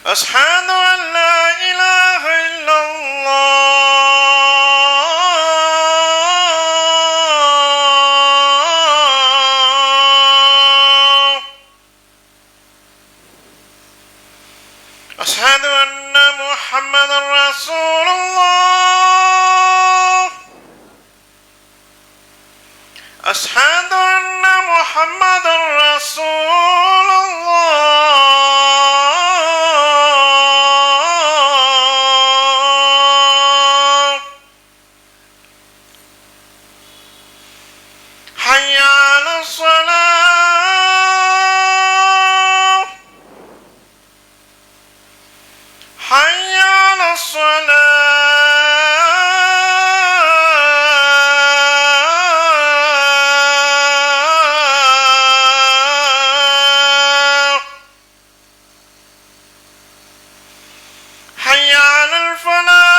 أشهد أن لا إله إلا الله. أشهد أن محمدا رسول الله. أشهد أن محمدا رسول الله. حي على الصلاة. حي على الصلاة. حي على الفلاح.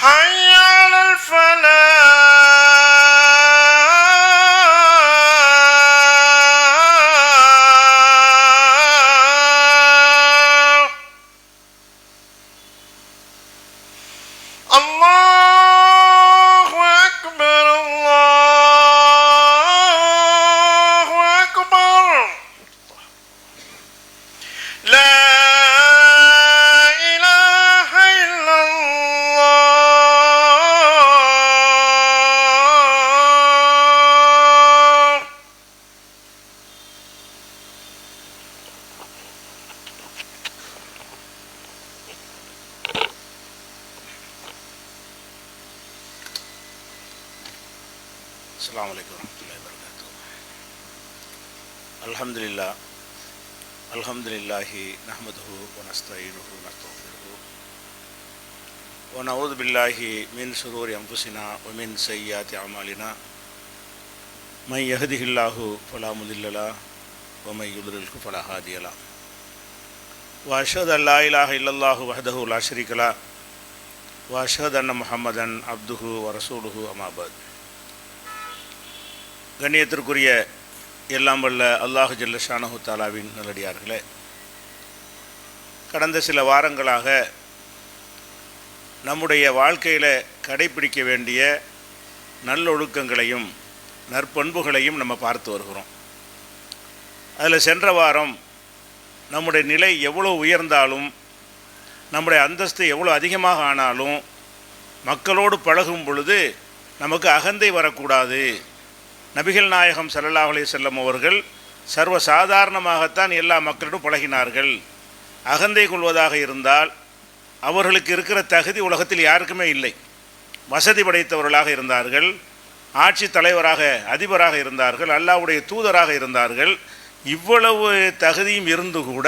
حي على الفلاح. الله أكبر الله أكبر. لا إله إلا الله. السلام عليكم ورحمة الله وبركاته. الحمد لله نحمده ونستعينه ونستغفره ونعوذ بالله من شرور أنفسنا ومن سيئات أعمالنا. من يهده الله فلا مضل له ومن يضلله فلا هادي له. وأشهد أن لا إله إلا الله وحده لا شريك له وأشهد أن محمدا عبده ورسوله أما بعد. கண்ணியத்திற்குரிய எல்லாம் வல்ல அல்லாஹு ஜல்ல ஷானஹு தாலாவின் நல்லடியார்களே, கடந்த சில வாரங்களாக நம்முடைய வாழ்க்கையில் கடைப்பிடிக்க வேண்டிய நல்லொழுக்கங்களையும் நற்பண்புகளையும் நம்ம பார்த்து வருகிறோம். அதில் சென்ற வாரம் நம்முடைய நிலை எவ்வளோ உயர்ந்தாலும், நம்முடைய அந்தஸ்து எவ்வளோ அதிகமாக ஆனாலும், மக்களோடு பழகும் பொழுது நமக்கு அகந்தை வரக்கூடாது. நபிகள் நாயகம் ஸல்லல்லாஹு அலைஹி வஸல்லம் அவர்கள் சர்வசாதாரணமாகத்தான் எல்லா மக்களிடம் பழகினார்கள். அகந்தை கொள்வதாக இருந்தால் அவர்களுக்கு இருக்கிற தகுதி உலகத்தில் யாருக்குமே இல்லை. வசதி படைத்தவர்களாக இருந்தார்கள், ஆட்சி தலைவராக அதிபராக இருந்தார்கள், அல்லாஹ்வுடைய தூதராக இருந்தார்கள். இவ்வளவு தகுதியும் இருந்து கூட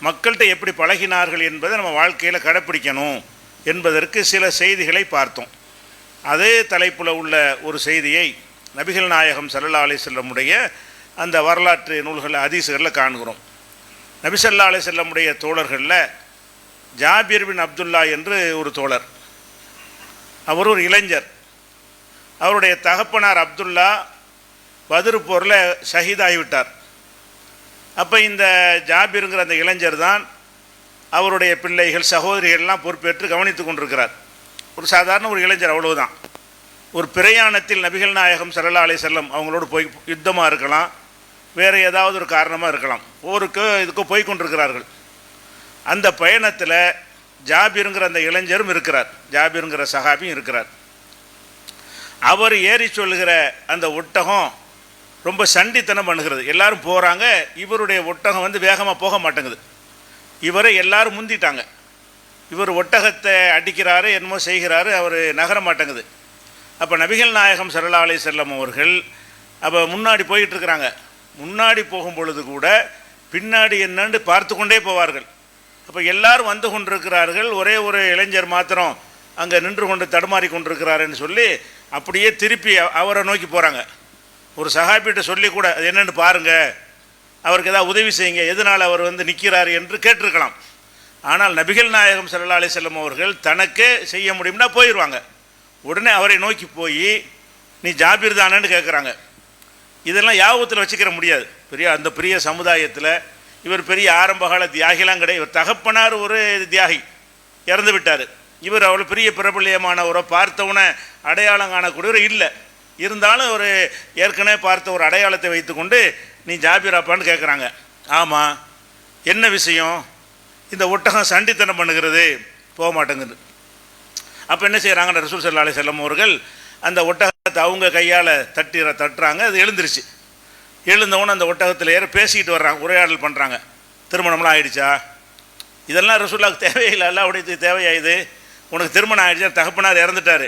மக்கள்கிட்ட எப்படி பழகினார்கள் என்பதை நம்ம வாழ்க்கையில் கடைப்பிடிக்கணும் என்பதற்கு சில செய்திகளை பார்த்தோம். அதே தலைப்பில் உள்ள ஒரு செய்தியை நபிகள் நாயகம் ஸல்லல்லாஹு அலைஹி வஸல்லமுடைய அந்த வரலாற்று நூல்கள் ஹதீஸுகளில் காண்கிறோம். நபி ஸல்லல்லாஹு அலைஹி வஸல்லமுடைய தோழர்களில் ஜாபிர் பின் அப்துல்லா என்று ஒரு தோழர். அவர் ஒரு இளைஞர். அவருடைய தகப்பனார் அப்துல்லா பத்ர் போரில் ஷஹீதாகிவிட்டார். அப்போ இந்த ஜாபிருங்கிற அந்த இளைஞர் தான் அவருடைய பிள்ளைகள் சகோதரிகள்லாம் பொறுப்பேற்று கவனித்து கொண்டிருக்கிறார். ஒரு சாதாரண ஒரு இளைஞர், அவ்வளவுதான். ஒரு பிரயாணத்தில் நபிகள் நாயகம் ஸல்லல்லாஹு அலைஹி வஸல்லம் அவங்களோடு போய் யுத்தமாக இருக்கலாம், வேறு ஏதாவது ஒரு காரணமாக இருக்கலாம், போருக்கு இதுக்கு போய் கொண்டிருக்கிறார்கள். அந்த பயணத்தில் ஜாபிருங்கிற அந்த இளைஞரும் இருக்கிறார், ஜாபிருங்கிற சஹாபியும் இருக்கிறார். அவர் ஏறி சொல்லுகிற அந்த ஒட்டகம் ரொம்ப சண்டித்தனம் பண்ணுகிறது. எல்லாரும் போகிறாங்க, இவருடைய ஒட்டகம் வந்து வேகமாக போக மாட்டேங்குது. இவரை எல்லாரும் முந்திட்டாங்க. இவர் ஒட்டகத்தை அடிக்கிறாரு, என்னமோ செய்கிறாரு, அவர் நகர மாட்டேங்குது. அப்போ நபிகள் நாயகம் ஸல்லல்லாஹு அலைஹி வஸல்லம் அவர்கள் அப்போ முன்னாடி போயிட்டுருக்கிறாங்க. முன்னாடி போகும் பொழுது கூட பின்னாடி என்னன்னு பார்த்து கொண்டே போவார்கள். அப்போ எல்லாரும் வந்து கொண்டிருக்கிறார்கள், ஒரே ஒரு இளைஞர் மாத்திரம் அங்கே நின்று கொண்டு தடுமாறி கொண்டிருக்கிறாருன்னு சொல்லி அப்படியே திருப்பி அவரை நோக்கி போகிறாங்க. ஒரு சஹாபிகிட்ட சொல்லி கூட அது என்னென்னு பாருங்கள், அவருக்கு ஏதாவது உதவி செய்யுங்க, எதனால் அவர் வந்து நிற்கிறார் என்று கேட்டிருக்கலாம். ஆனால் நபிகள் நாயகம் ஸல்லல்லாஹு அலைஹி வஸல்லம் அவர்கள் தனக்கே செய்ய முடியும்னா போயிடுவாங்க. உடனே அவரை நோக்கி போய் நீ ஜாபிர் தானேன்னு கேட்குறாங்க. இதெல்லாம் யாபத்தில் வச்சுக்கிற முடியாது. அந்த பெரிய சமுதாயத்தில் இவர் பெரிய ஆரம்பகால தியாகிலாம் கிடையாது. இவர் தகப்பனார் ஒரு தியாகி, இறந்து விட்டார். இவர் அவ்வளோ பெரிய பிரபல்யமானவரை பார்த்தவனை அடையாளம் காணக்கூடியவர் இல்லை. இருந்தாலும் ஒரு ஏற்கனவே பார்த்த ஒரு அடையாளத்தை வைத்துக்கொண்டு நீ ஜாபிராப்பான்னு கேட்குறாங்க. ஆமாம், என்ன விஷயம்? இந்த ஒட்டகம் சண்டித்தனம் பண்ணுகிறது, போக மாட்டேங்குது. அப்போ என்ன செய்கிறாங்கன்னு ரசூல் ஸல்லல்லாஹு அலைஹி வஸல்லம் அவர்கள் அந்த ஒட்டகத்தை அவங்க கையால் தட்டுறாங்க. அது எழுந்துருச்சு. எழுந்தவொன்னே அந்த ஒட்டகத்தில் ஏற பேசிக்கிட்டு வர்றாங்க, உரையாடல் பண்ணுறாங்க. திருமணம்லாம் ஆகிடுச்சா? இதெல்லாம் ரசூலுல்லாஹ்க்கு தேவையில்லை, அல்லாஹ்வுடைய தேவையா இது? உனக்கு திருமணம் ஆகிடுச்சா? தகப்பனார் இறந்துட்டார்,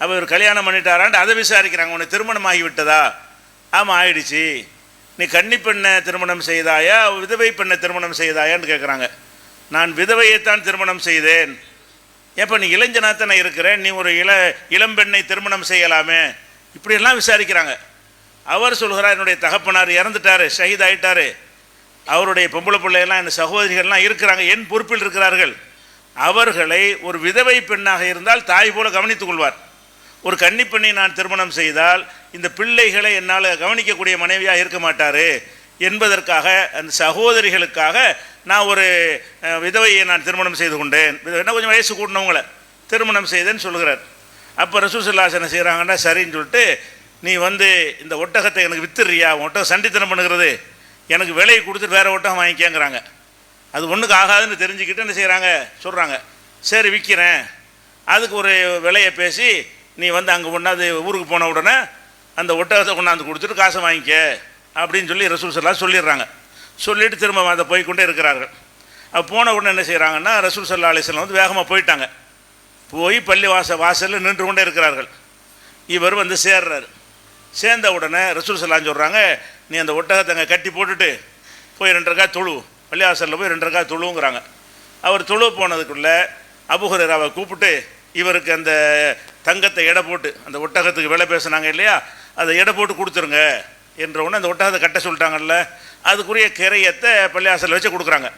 அப்போ இவர் கல்யாணம் பண்ணிட்டாரான்ட்டு அதை விசாரிக்கிறாங்க. உனக்கு திருமணம் ஆகிவிட்டதா? ஆமாம் ஆகிடுச்சு. நீ கன்னி பெண்ணை திருமணம் செய்தாயா, விதவை பெண்ணை திருமணம் செய்தாயான்னு கேட்குறாங்க. நான் விதவையைத்தான் திருமணம் செய்தேன். ஏப்போ நீ இளைஞனாத்தானே இருக்கிறேன், நீ ஒரு இளம்பெண்ணை திருமணம் செய்யலாமே? இப்படியெல்லாம் விசாரிக்கிறாங்க. அவர் சொல்கிறார், என்னுடைய தகப்பனார் இறந்துட்டார், ஷஹீத் ஆகிட்டார். அவருடைய பொம்பளை பிள்ளையெல்லாம் என் சகோதரிகள்லாம் இருக்கிறாங்க, என் பொறுப்பில் இருக்கிறார்கள். அவர்களை ஒரு விதவை பெண்ணாக இருந்தால் தாய் போல கவனித்துக் கொள்வார். ஒரு கன்னி பெண்ணை நான் திருமணம் செய்தால் இந்த பிள்ளைகளை என்னால் கவனிக்கக்கூடிய மனைவியாக இருக்க மாட்டார் என்பதற்காக அந்த சகோதரிகளுக்காக நான் ஒரு விதவையை நான் திருமணம் செய்து கொண்டேன். என்ன கொஞ்சம் வயசு கூட்டினவங்களை திருமணம் செய்தேன்னு சொல்கிறார். அப்போ ரசூல் ஸல்லல்லாஹு அலைஹி வஸல்லம் செய்கிறாங்கன்னா சரின்னு சொல்லிட்டு, நீ இந்த ஒட்டகத்தை எனக்கு வித்துறியா? ஒட்டகம் சண்டித்தனம் பண்ணுகிறது, எனக்கு விலையை கொடுத்துட்டு வேறு ஒட்டகம் வாங்கிக்கேங்கிறாங்க. அது ஒன்றுக்கு ஆகாதுன்னு தெரிஞ்சுக்கிட்டு என்ன செய்கிறாங்க, சொல்கிறாங்க, சரி விற்கிறேன். அதுக்கு ஒரு விலையை பேசி நீ அங்கே கொண்டாந்து ஊருக்கு போன உடனே அந்த ஒட்டகத்தை கொண்டாந்து கொடுத்துட்டு காசை வாங்கிக்க அப்படின்னு சொல்லி ரசூல் ஸல்லல்லாஹு சொல்லிடுறாங்க. சொல்லிவிட்டு திரும்ப அதை போய்கொண்டே இருக்கிறார்கள். அப்போ போன உடனே என்ன செய்கிறாங்கன்னா, ரசூல் ஸல்லல்லாஹு அலைஹி வஸல்லம் வேகமாக போயிட்டாங்க. போய் பள்ளி வாசலில் நின்று கொண்டே இருக்கிறார்கள். இவர் சேர்றாரு. சேர்ந்த உடனே ரசூல் ஸல்லல்லாஹு சொல்கிறாங்க, நீ அந்த ஒட்டகத்தை அங்கே கட்டி போட்டுட்டு போய் 2 ரக்காத் தொழு, பள்ளிவாசலில் போய் 2 ரக்காத் தொழுங்கிறாங்க. அவர் தொழு போனதுக்குள்ளே அபூ ஹுரைராவை கூப்பிட்டு இவருக்கு அந்த தங்கத்தை எடை போட்டு, அந்த ஒட்டகத்துக்கு விலை பேசுனாங்க இல்லையா, அதை எடை போட்டு கொடுத்துருங்க என்ற உடனே அந்த ஒட்டகத்தை கட்ட சொல்லிட்டாங்கல்ல, அதுக்குரிய கிரையத்தை பள்ளிவாசலில் வச்சு கொடுக்குறாங்க.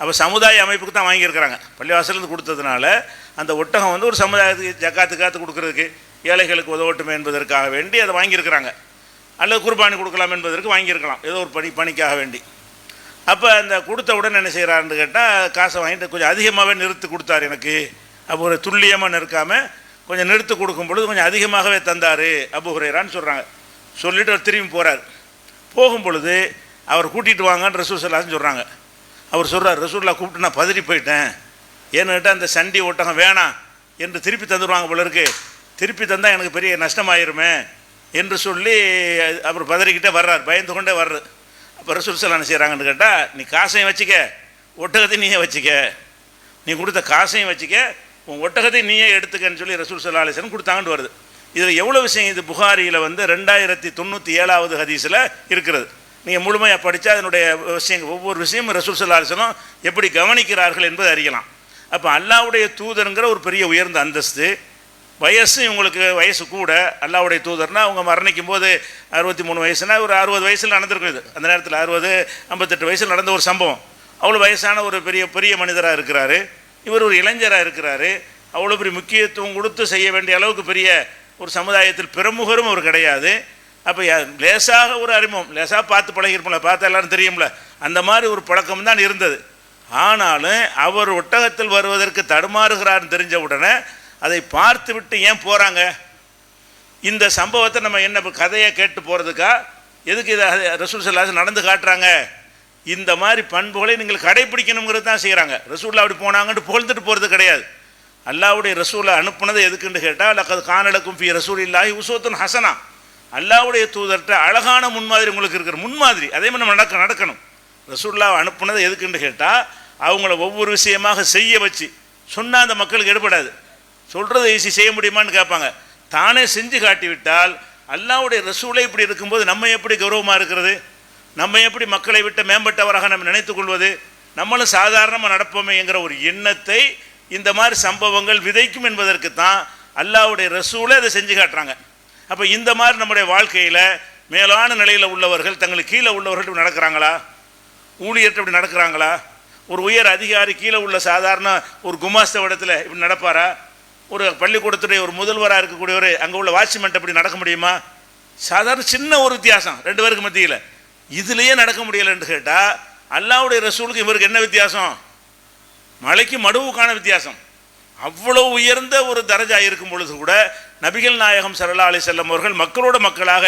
அப்போ சமுதாய அமைப்புக்கு தான் வாங்கியிருக்கிறாங்க. பள்ளிவாசலேருந்து கொடுத்ததுனால அந்த ஒட்டகம் ஒரு சமுதாயத்துக்கு ஜக்காத்து கொடுக்குறதுக்கு, ஏழைகளுக்கு உதவட்டுமே என்பதற்காக வேண்டி அதை வாங்கியிருக்கிறாங்க. அல்லது குர்பானி கொடுக்கலாம் என்பதற்கு வாங்கியிருக்கலாம், ஏதோ ஒரு பணிக்காக வேண்டி. அப்போ அந்த கொடுத்த உடனே என்ன செய்கிறாருன்னு கேட்டால், காசை வாங்கிட்டு கொஞ்சம் அதிகமாகவே நிறுத்து கொடுத்தார் எனக்கு. அப்போ ஒரு துல்லியமாக நிற்காமல் கொஞ்சம் நிறுத்து கொடுக்கும் பொழுது கொஞ்சம் அதிகமாகவே தந்தார் அபூ ஹுரைரான்னு சொல்கிறாங்க. சொல்லிவிட்டு அவர் திரும்பி போகிறார். போகும் பொழுது அவர் கூட்டிகிட்டு வாங்கன்னு ரசூல் ஸல்லல்லாஹு அலைஹி சொல்கிறாங்க. அவர் சொல்கிறார், ரசூலுல்லாஹ் கூப்பிட்டு நான் பதறி போயிட்டேன். ஏன்னு கேட்டால் அந்த சண்டி ஒட்டகம் வேணாம் என்று திருப்பி தந்துடுவாங்க போல இருக்கு, திருப்பி தந்தால் எனக்கு பெரிய நஷ்டமாயிருமே என்று சொல்லி அவர் பதறிக்கிட்டே வர்றார், பயந்து கொண்டே வர்றார். அப்போ ரசூல் ஸல்லல்லாஹு அலைஹி செய்கிறாங்கன்னு கேட்டால், நீ காசையும் வச்சுக்க, ஒட்டகத்தையும் நீயே வச்சுக்க, நீ கொடுத்த காசையும் வச்சுக்க, உன் ஒட்டகத்தை நீயே எடுத்துக்கன்னு சொல்லி ரசூல் ஸல்லல்லாஹு அலைஹி வஸல்லம் கொடுத்தாங்கன்னு வருது. இதில் எவ்வளோ விஷயம் இது புகாரியில் 2097 ஹதீஸில் இருக்கிறது. நீங்கள் முழுமையாக படித்தா அதனுடைய விஷயங்கள், ஒவ்வொரு விஷயமும் ரசூல் ஸல்லல்லாஹு அலைஹி வஸல்லம் எப்படி கவனிக்கிறார்கள் என்பதை அறியலாம். அப்போ அல்லாஹ்வுடைய தூதருங்கிற ஒரு பெரிய உயர்ந்த அந்தஸ்து. வயசு இவங்களுக்கு வயசு கூட. அல்லாஹ்வுடைய தூதர்னால் அவங்க மரணிக்கும் போது 63 வயசுனா ஒரு 60 வயசில் நடந்திருக்குது. அந்த நேரத்தில் 60, 58 வயசில் நடந்த ஒரு சம்பவம். அவ்வளோ வயசான ஒரு பெரிய மனிதராக இருக்கிறாரு. இவர் ஒரு இளைஞராக இருக்கிறாரு. அவ்வளோ பெரிய முக்கியத்துவம் கொடுத்து செய்ய வேண்டிய அளவுக்கு பெரிய ஒரு சமுதாயத்தில் பிரமுகரும் அவர் கிடையாது. அப்போ லேசாக ஒரு அறிமுகம், லேசாக பார்த்து பழகிருப்போம்ல, பார்த்தா எல்லாரும் தெரியும்ல, அந்த மாதிரி ஒரு பழக்கம் தான் இருந்தது. ஆனாலும் அவர் ஒட்டகத்தில் வருவதற்கு தடுமாறுகிறார்னு தெரிஞ்ச உடனே அதை பார்த்து விட்டு ஏன் போகிறாங்க? இந்த சம்பவத்தை நம்ம என்ன கதையை கேட்டு போகிறதுக்கா, எதுக்கு இதை ரசூல் ஸல்லல்லாஹு அலைஹி நடந்து காட்டுறாங்க? இந்த மாதிரி பண்புகளை நீங்கள் கடைப்பிடிக்கணுங்கிறது தான் செய்கிறாங்க. ரசூலுல்லாஹ் அப்படி போனாங்கன்ட்டு புகழ்ந்துட்டு போகிறது கிடையாது. அல்லாஹ்வுடைய ரசூலை அனுப்புனது எதுக்குன்னு கேட்டால், லக்கத் கான லக்கும் ஃபீ ரசூலில்லாஹி உஸ்வத்துன் ஹஸனா, அல்லாஹ்வுடைய தூதர்கிட்ட அழகான முன்மாதிரி உங்களுக்கு இருக்கிற முன்மாதிரி, அதே மாதிரி நம்ம நடக்கணும். ரசூலுல்லாஹ் அனுப்புனது எதுக்குன்னு கேட்டால், அவங்கள ஒவ்வொரு விஷயமாக செய்ய வச்சு சொன்னால் அந்த மக்களுக்கு எடுபடாது. சொல்கிறத ஈஸி செய்ய முடியுமான்னு கேட்பாங்க. தானே செஞ்சு காட்டிவிட்டால், அல்லாஹ்வுடைய ரசூலை இப்படி இருக்கும்போது நம்ம எப்படி கௌரவமாக இருக்கிறது, நம்ம எப்படி மக்களை விட்டு மேம்பட்டவராக நம்ம நினைத்து கொள்வது, நம்மளும் சாதாரணமாக நடப்போமே என்கிற ஒரு எண்ணத்தை இந்த மாதிரி சம்பவங்கள் விதைக்கும் என்பதற்கு தான் அல்லாஹ்வுடைய ரசூலை அதை செஞ்சு காட்டுறாங்க. அப்போ இந்த மாதிரி நம்முடைய வாழ்க்கையில் மேலான நிலையில் உள்ளவர்கள் தங்களுக்கு கீழே உள்ளவர்கள் இப்படி நடக்கிறாங்களா? ஊழியர்கிட்ட இப்படி நடக்கிறாங்களா? ஒரு உயர் அதிகாரி கீழே உள்ள சாதாரண ஒரு குமாஸ்த இடத்துல இப்படி நடப்பாரா? ஒரு பள்ளிக்கூடத்துடைய ஒரு முதல்வராக இருக்கக்கூடியவர் அங்கே உள்ள வாட்ச்மேன் இப்படி நடக்க முடியுமா? சாதாரண சின்ன ஒரு வித்தியாசம் ரெண்டு பேருக்கு மத்தியில். இதுலேயே நடக்க முடியலைன்னு கேட்டால் அல்லாஹ்வுடைய ரசூலுக்கு இவருக்கு என்ன வித்தியாசம்? மலைக்கு மடுவுக்கான வித்தியாசம். அவ்வளோ உயர்ந்த ஒரு தரஜா இருக்கும் பொழுது கூட நபிகள் நாயகம் ஸல்லல்லாஹு அலைஹி வஸல்லம் அவர்கள் மக்களோட மக்களாக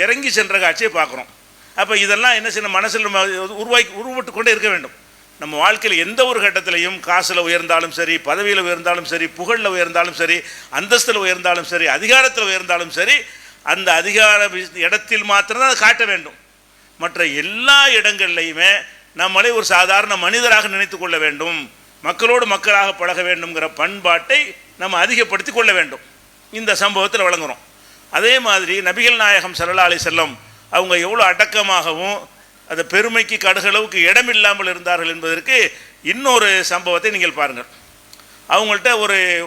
இறங்கி சென்ற காட்சியை பார்க்குறோம். அப்போ இதெல்லாம் என்ன செய்யணும், மனசில் நம்ம உருவட்டு கொண்டே இருக்க வேண்டும். நம்ம வாழ்க்கையில் எந்த ஒரு கட்டத்திலையும் காசில் உயர்ந்தாலும் சரி, பதவியில் உயர்ந்தாலும் சரி, புகழில் உயர்ந்தாலும் சரி, அந்தஸ்தில் உயர்ந்தாலும் சரி, அதிகாரத்தில் உயர்ந்தாலும் சரி, அந்த அதிகார இடத்தில் மாத்திரம்தான் அதை காட்ட வேண்டும். மற்ற எல்லா இடங்கள்லையுமே நம்மளை ஒரு சாதாரண மனிதராக நினைத்து கொள்ள வேண்டும், மக்களோடு மக்களாக பழக வேண்டும்ங்கிற பண்பாட்டை நம்ம அதிகப்படுத்தி கொள்ள வேண்டும். இந்த சம்பவத்தில் வழங்குகிறோம். அதே மாதிரி நபிகள் நாயகம் ஸல்லல்லாஹு அலைஹி வஸல்லம் அவங்க எவ்வளோ அடக்கமாகவும் அந்த பெருமைக்கு கடுகளவுக்கு இடமில்லாமல் இருந்தார்கள் என்பதற்கு இன்னொரு சம்பவத்தை நீங்கள் பாருங்கள். அவங்கள்ட்ட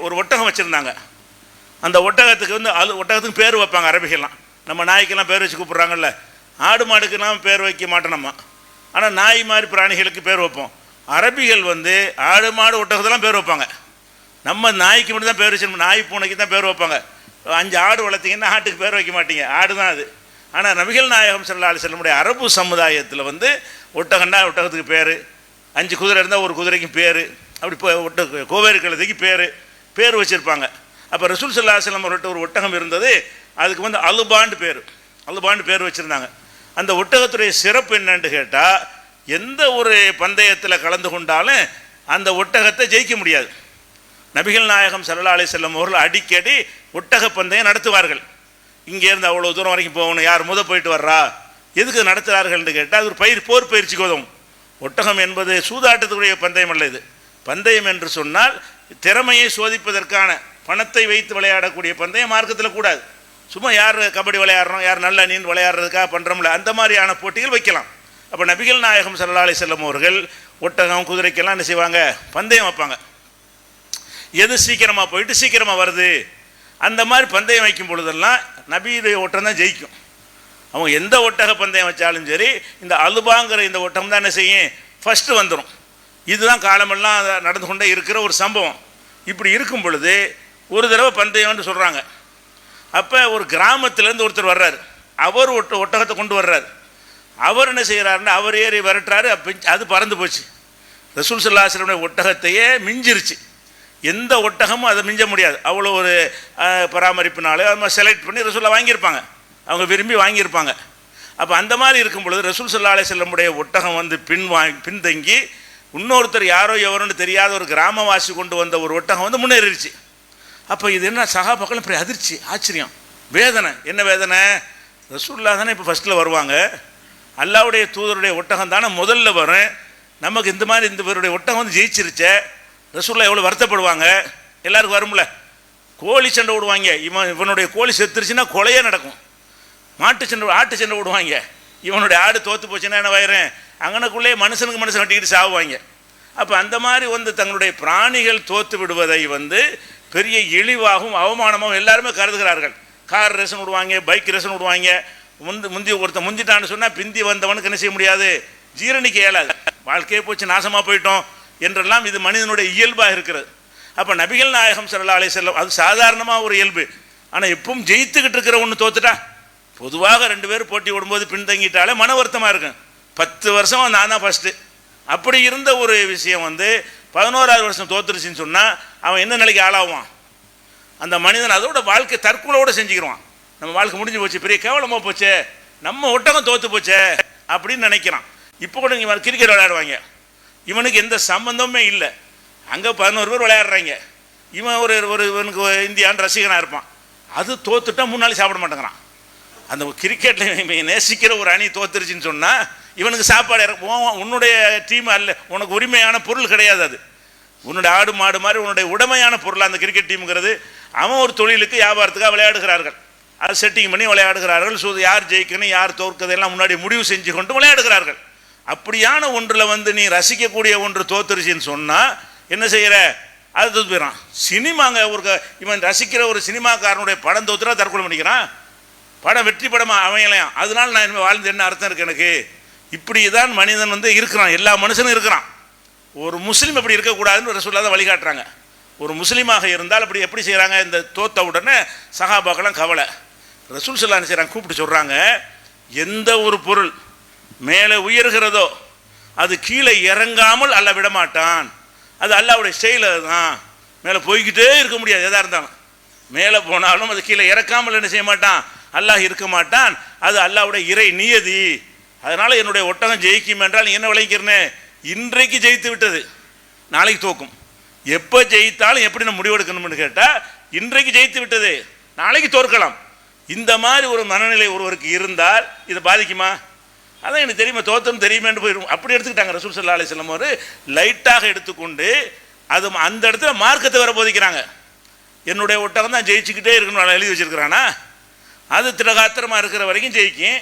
ஒரு ஒட்டகம் வச்சுருந்தாங்க. அந்த ஒட்டகத்துக்கு ஒட்டகத்துக்கு பேர் வைப்பாங்க அரபிகள்லாம். நம்ம நாய்க்கெல்லாம் பேர் வச்சு கூப்பிட்றாங்கல்ல, ஆடு மாடுக்கெல்லாம் பேர் வைக்க மாட்டோம் நம்ம. ஆனால் நாய் மாதிரி பிராணிகளுக்கு பேர் வைப்போம். அரபிகள் ஆடு மாடு ஒட்டகத்தெல்லாம் பேர் வைப்பாங்க. நம்ம நாய்க்கு மட்டும் தான் பேர் வச்சு, நாய் பூனைக்கு தான் பேர் வைப்பாங்க. 5 ஆடு வளர்த்திங்கன்னா ஆட்டுக்கு பேர் வைக்க மாட்டீங்க, ஆடு தான் அது. ஆனால் நபிகள் நாயகம் ஸல்லல்லாஹு அலைஹி வஸல்லம் அரபு சமுதாயத்தில் ஒட்டகன்னா ஒட்டகத்துக்கு பேர், 5 குதிரை இருந்தால் ஒரு குதிரைக்கும் பேர், அப்படி கோவேறு கழுதைக்கு பேர் வச்சுருப்பாங்க. அப்போ ரசூல் ஸல்லல்லாஹு அலைஹி வஸல்லம் அவர்கிட்ட ஒரு ஒட்டகம் இருந்தது, அதுக்கு அலுபாண்டு பேர் வச்சுருந்தாங்க. அந்த ஒட்டகத்துடைய சிறப்பு என்னன்னு கேட்டால், எந்த ஒரு பந்தயத்தில் கலந்து கொண்டாலும் அந்த ஒட்டகத்தை ஜெயிக்க முடியாது. நபிகள் நாயகம் ஸல்லல்லாஹு அலைஹி வஸல்லம் அவர்கள் அடிக்கடி ஒட்டக பந்தயம் நடத்துவார்கள். இங்கேருந்து அவ்வளோ தூரம் வரைக்கும் போகணும், யார் போயிட்டு வர்றா, எதுக்கு நடத்துகிறார்கள்னு கேட்டால் அது ஒரு போர் பயிற்சிக்கு உதவும். ஒட்டகம் என்பது சூதாட்டத்துக்குரிய பந்தயம் அல்ல. இது பந்தயம் என்று சொன்னால் திறமையை சோதிப்பதற்கான, பணத்தை வைத்து விளையாடக்கூடிய பந்தயம் மார்க்கத்தில் கூடாது. சும்மா யார் கபடி விளையாடுறோம், யார் நல்ல நீண்டு விளையாடுறதுக்காக பண்ணுறோம்ல, அந்த மாதிரியான போட்டிகள் வைக்கலாம். அப்போ நபிகள் நாயகம் ஸல்லல்லாஹு அலைஹி வஸல்லம் அவர்கள் ஒட்டகம் குதிரைக்கெல்லாம் என்ன செய்வாங்க, பந்தயம் வைப்பாங்க. எது சீக்கிரமாக போயிட்டு சீக்கிரமாக வருது, அந்த மாதிரி பந்தயம் வைக்கும் பொழுதெல்லாம் நபியுடைய ஒட்டகம் தான் ஜெயிக்கும். அவங்க எந்த ஒட்டக பந்தயம் வச்சாலும் சரி, இந்த அலுபாங்கிற இந்த ஒட்டகம் தான் என்ன செய்யும், ஃபஸ்ட்டு வந்துடும். இதுதான் காலமெல்லாம் நடந்து கொண்டே இருக்கிற ஒரு சம்பவம். இப்படி இருக்கும் பொழுது ஒரு தடவை பந்தயம்னு சொல்கிறாங்க. அப்போ ஒரு கிராமத்திலேருந்து ஒருத்தர் வர்றார், அவர் ஒட்டகத்தை கொண்டு வர்றார். அவர் என்ன செய்கிறாருன்னா, அவர் ஏறி விரட்டுறாரு, அது பறந்து போச்சு. ரசூல் ஸல்லல்லாஹு அலைஹி வஸல்லம் ஒட்டகத்தையே மிஞ்சிருச்சு. எந்த ஒட்டகமும் அதை மிஞ்ச முடியாது. அவ்வளோ ஒரு பராமரிப்புனாலே அது மாதிரி செலக்ட் பண்ணி ரசூலை வாங்கியிருப்பாங்க, அவங்க விரும்பி வாங்கியிருப்பாங்க. அப்போ அந்த மாதிரி இருக்கும் பொழுது ரசூல் ஸல்லல்லாஹு அலைஹி வஸல்லமுடைய ஒட்டகம் பின்தங்கி இன்னொருத்தர் யாரோ எவரோன்னு தெரியாத ஒரு கிராமவாசி கொண்டு வந்த ஒரு ஒட்டகம் முன்னேறிடுச்சு. அப்போ இது என்ன, சஹாபாக்கள் இப்படி அதிர்ச்சி, ஆச்சரியம், வேதனை. என்ன வேதனை? ரசூலுல்லாஹ் தானே இப்போ ஃபஸ்ட்டில் வருவாங்க, அல்லாஹ்வுடைய தூதருடைய ஒட்டகம் தானே முதல்ல வரும், நமக்கு இந்த மாதிரி இந்த பேருடைய ஒட்டகம் ஜெயிச்சிருச்சே, ரசூலுல்லாஹ் எவ்வளோ வருத்தப்படுவாங்க. எல்லாருக்கும் வரும்ல, கோழி சண்டை விடுவாங்க, இவனுடைய கோழி செத்துருச்சுன்னா கொலையே நடக்கும். ஆட்டு சண்டை விடுவாங்க, இவனுடைய ஆடு தோற்று போச்சுன்னா என்ன வயிறேன், அங்கனக்குள்ளேயே மனுஷனுக்கு மனுஷன் கட்டிக்கிட்டு சாவுவாங்க. அப்போ அந்த மாதிரி தங்களுடைய பிராணிகள் தோற்று விடுவதை பெரிய இழிவாகவும் அவமானமாகவும் எல்லாருமே கருதுகிறார்கள். கார் ரேஷன் விடுவாங்க, பைக் ரேஷன் விடுவாங்க. ஒருத்தன் முந்திட்டான்னு சொன்னால் பிந்தி வந்தவனுக்கு என்ன செய்ய முடியாது, ஜீரணிக்க இயலாது. வாழ்க்கையை போச்சு, நாசமாக போயிட்டோம் என்றெல்லாம் இது மனிதனுடைய இயல்பாக இருக்கிறது. அப்போ நபிகள் நாயகம் ஸல்லல்லாஹு அலைஹி வஸல்லம் அது சாதாரணமாக ஒரு இயல்பு. ஆனால் எப்பவும் ஜெயித்துக்கிட்டு இருக்கிற ஒன்று தோத்துட்டா, பொதுவாக 2 பேர் போட்டி விடும்போது பின்தங்கிட்டாலே மன வருத்தமாக இருக்கும். 10 வருஷம் நான் தான் ஃபஸ்ட்டு, அப்படி இருந்த ஒரு விஷயம் 11ஆவது வருஷம் தோத்துருச்சுன்னு சொன்னால் அவன் என்ன நிலைக்கு ஆளாவான்? அந்த மனிதன் அதோட வாழ்க்கை தற்கொலையோடு செஞ்சுக்கிடுவான். நம்ம வாழ்க்கை முடிஞ்சு போச்சு, பெரிய கேவலமாக போச்சே, நம்ம ஒட்டகம் தோற்று போச்சே அப்படின்னு நினைக்கிறான். இப்போ கூட இவன் கிரிக்கெட் விளையாடுவாங்க, இவனுக்கு எந்த சம்பந்தமே இல்லை, அங்கே 11 பேர் விளையாடுறாங்க, இவன் இவனுக்கு இந்தியான்னு ரசிகனாக இருப்பான். அது தோத்துட்டா 3 நாள் சாப்பிட மாட்டேங்கிறான். அந்த கிரிக்கெட்டில் நேசிக்கிற ஒரு அணி தோத்துருச்சுன்னு சொன்னால் இவனுக்கு சாப்பாடு உன்னுடைய டீம் அல்ல, உனக்கு உரிமையான பொருள் கிடையாது, அது உன்னுடைய ஆடு மாடு மாதிரி உன்னுடைய உடைமையான பொருள் அந்த கிரிக்கெட் டீமுங்கிறது. அவன் ஒரு தொழிலுக்கு வியாபாரத்துக்காக விளையாடுகிறார்கள், அது செட்டிங் பண்ணி விளையாடுகிறார்கள். ஸோ யார் ஜெயிக்கணும் யார் தோற்கதெல்லாம் முன்னாடி முடிவு செஞ்சு கொண்டு விளையாடுகிறார்கள். அப்படியான ஒன்றில் நீ ரசிக்கக்கூடிய ஒன்று தோத்துருச்சின்னு சொன்னால் என்ன செய்கிற, அது தோத்து போயிடறான். சினிமாங்க இவன் ரசிக்கிற ஒரு சினிமாக்காரனுடைய படம் தோத்துறா தற்கொலை பண்ணிக்கிறான். படம் வெற்றி படமாக அமையலையாம், அதனால நான் இனிமேல் வாழ்ந்து என்ன அர்த்தம் இருக்குது எனக்கு. இப்படி தான் மனிதன் இருக்கிறான், எல்லா மனுஷனும் இருக்கிறான். ஒரு முஸ்லீம் அப்படி இருக்கக்கூடாதுன்னு ரசூலுல்லாஹ் தான் வழிகாட்டுறாங்க. ஒரு முஸ்லீமாக இருந்தால் அப்படி எப்படி செய்கிறாங்க, இந்த தோத்த உடனே சஹாபாக்கெல்லாம் கவலை, ரசூல் ஸல்லல்லாஹு அலைஹி வஸல்லம் கூப்பிட்டு சொல்கிறாங்க, எந்த ஒரு பொருள் மேலே உயர்கிறதோ அது கீழே இறங்காமல் அல்லாஹ் விடமாட்டான். அது அல்லாஹ்வுடைய செயல். தான் மேலே போய்கிட்டே இருக்க முடியாது. எதாக இருந்தாலும் மேலே போனாலும் அது கீழே இறக்காமல் என்ன செய்ய மாட்டான், அல்லாஹ் இருக்க மாட்டான். அது அல்லாஹ்வுடைய இறை நியதி. அதனால் என்னுடைய ஒட்டகம் ஜெயிக்கும் என்றால் என்ன விளைக்கிறேன்னு, இன்றைக்கு ஜெயித்து விட்டது நாளைக்கு தோக்கும். எப்போ ஜெயித்தாலும் எப்படி நம்ம முடிவெடுக்கணும்னு கேட்டால், இன்றைக்கு ஜெயித்து விட்டது நாளைக்கு தோற்கலாம். இந்த மாதிரி ஒரு மனநிலை ஒருவருக்கு இருந்தால் இது பாதிக்குமா? அதான் எனக்கு தெரியுமா, தோத்தம் தெரியுமேன்னு போயிடும். அப்படி எடுத்துக்கிட்டாங்க ரசூல் ஸல்லல்லாஹு அலைஹி வஸல்லம். ஒரு லைட்டாக எடுத்துக்கொண்டு அது அந்த இடத்துல மார்க்கத்தை வர போதிக்கிறாங்க. என்னுடைய ஒட்டகம் தான் ஜெயிச்சுக்கிட்டே இருக்கணும் எழுதி வச்சிருக்கிறானா, அது திடகாத்திரமாக இருக்கிற வரைக்கும் ஜெயிக்கும்.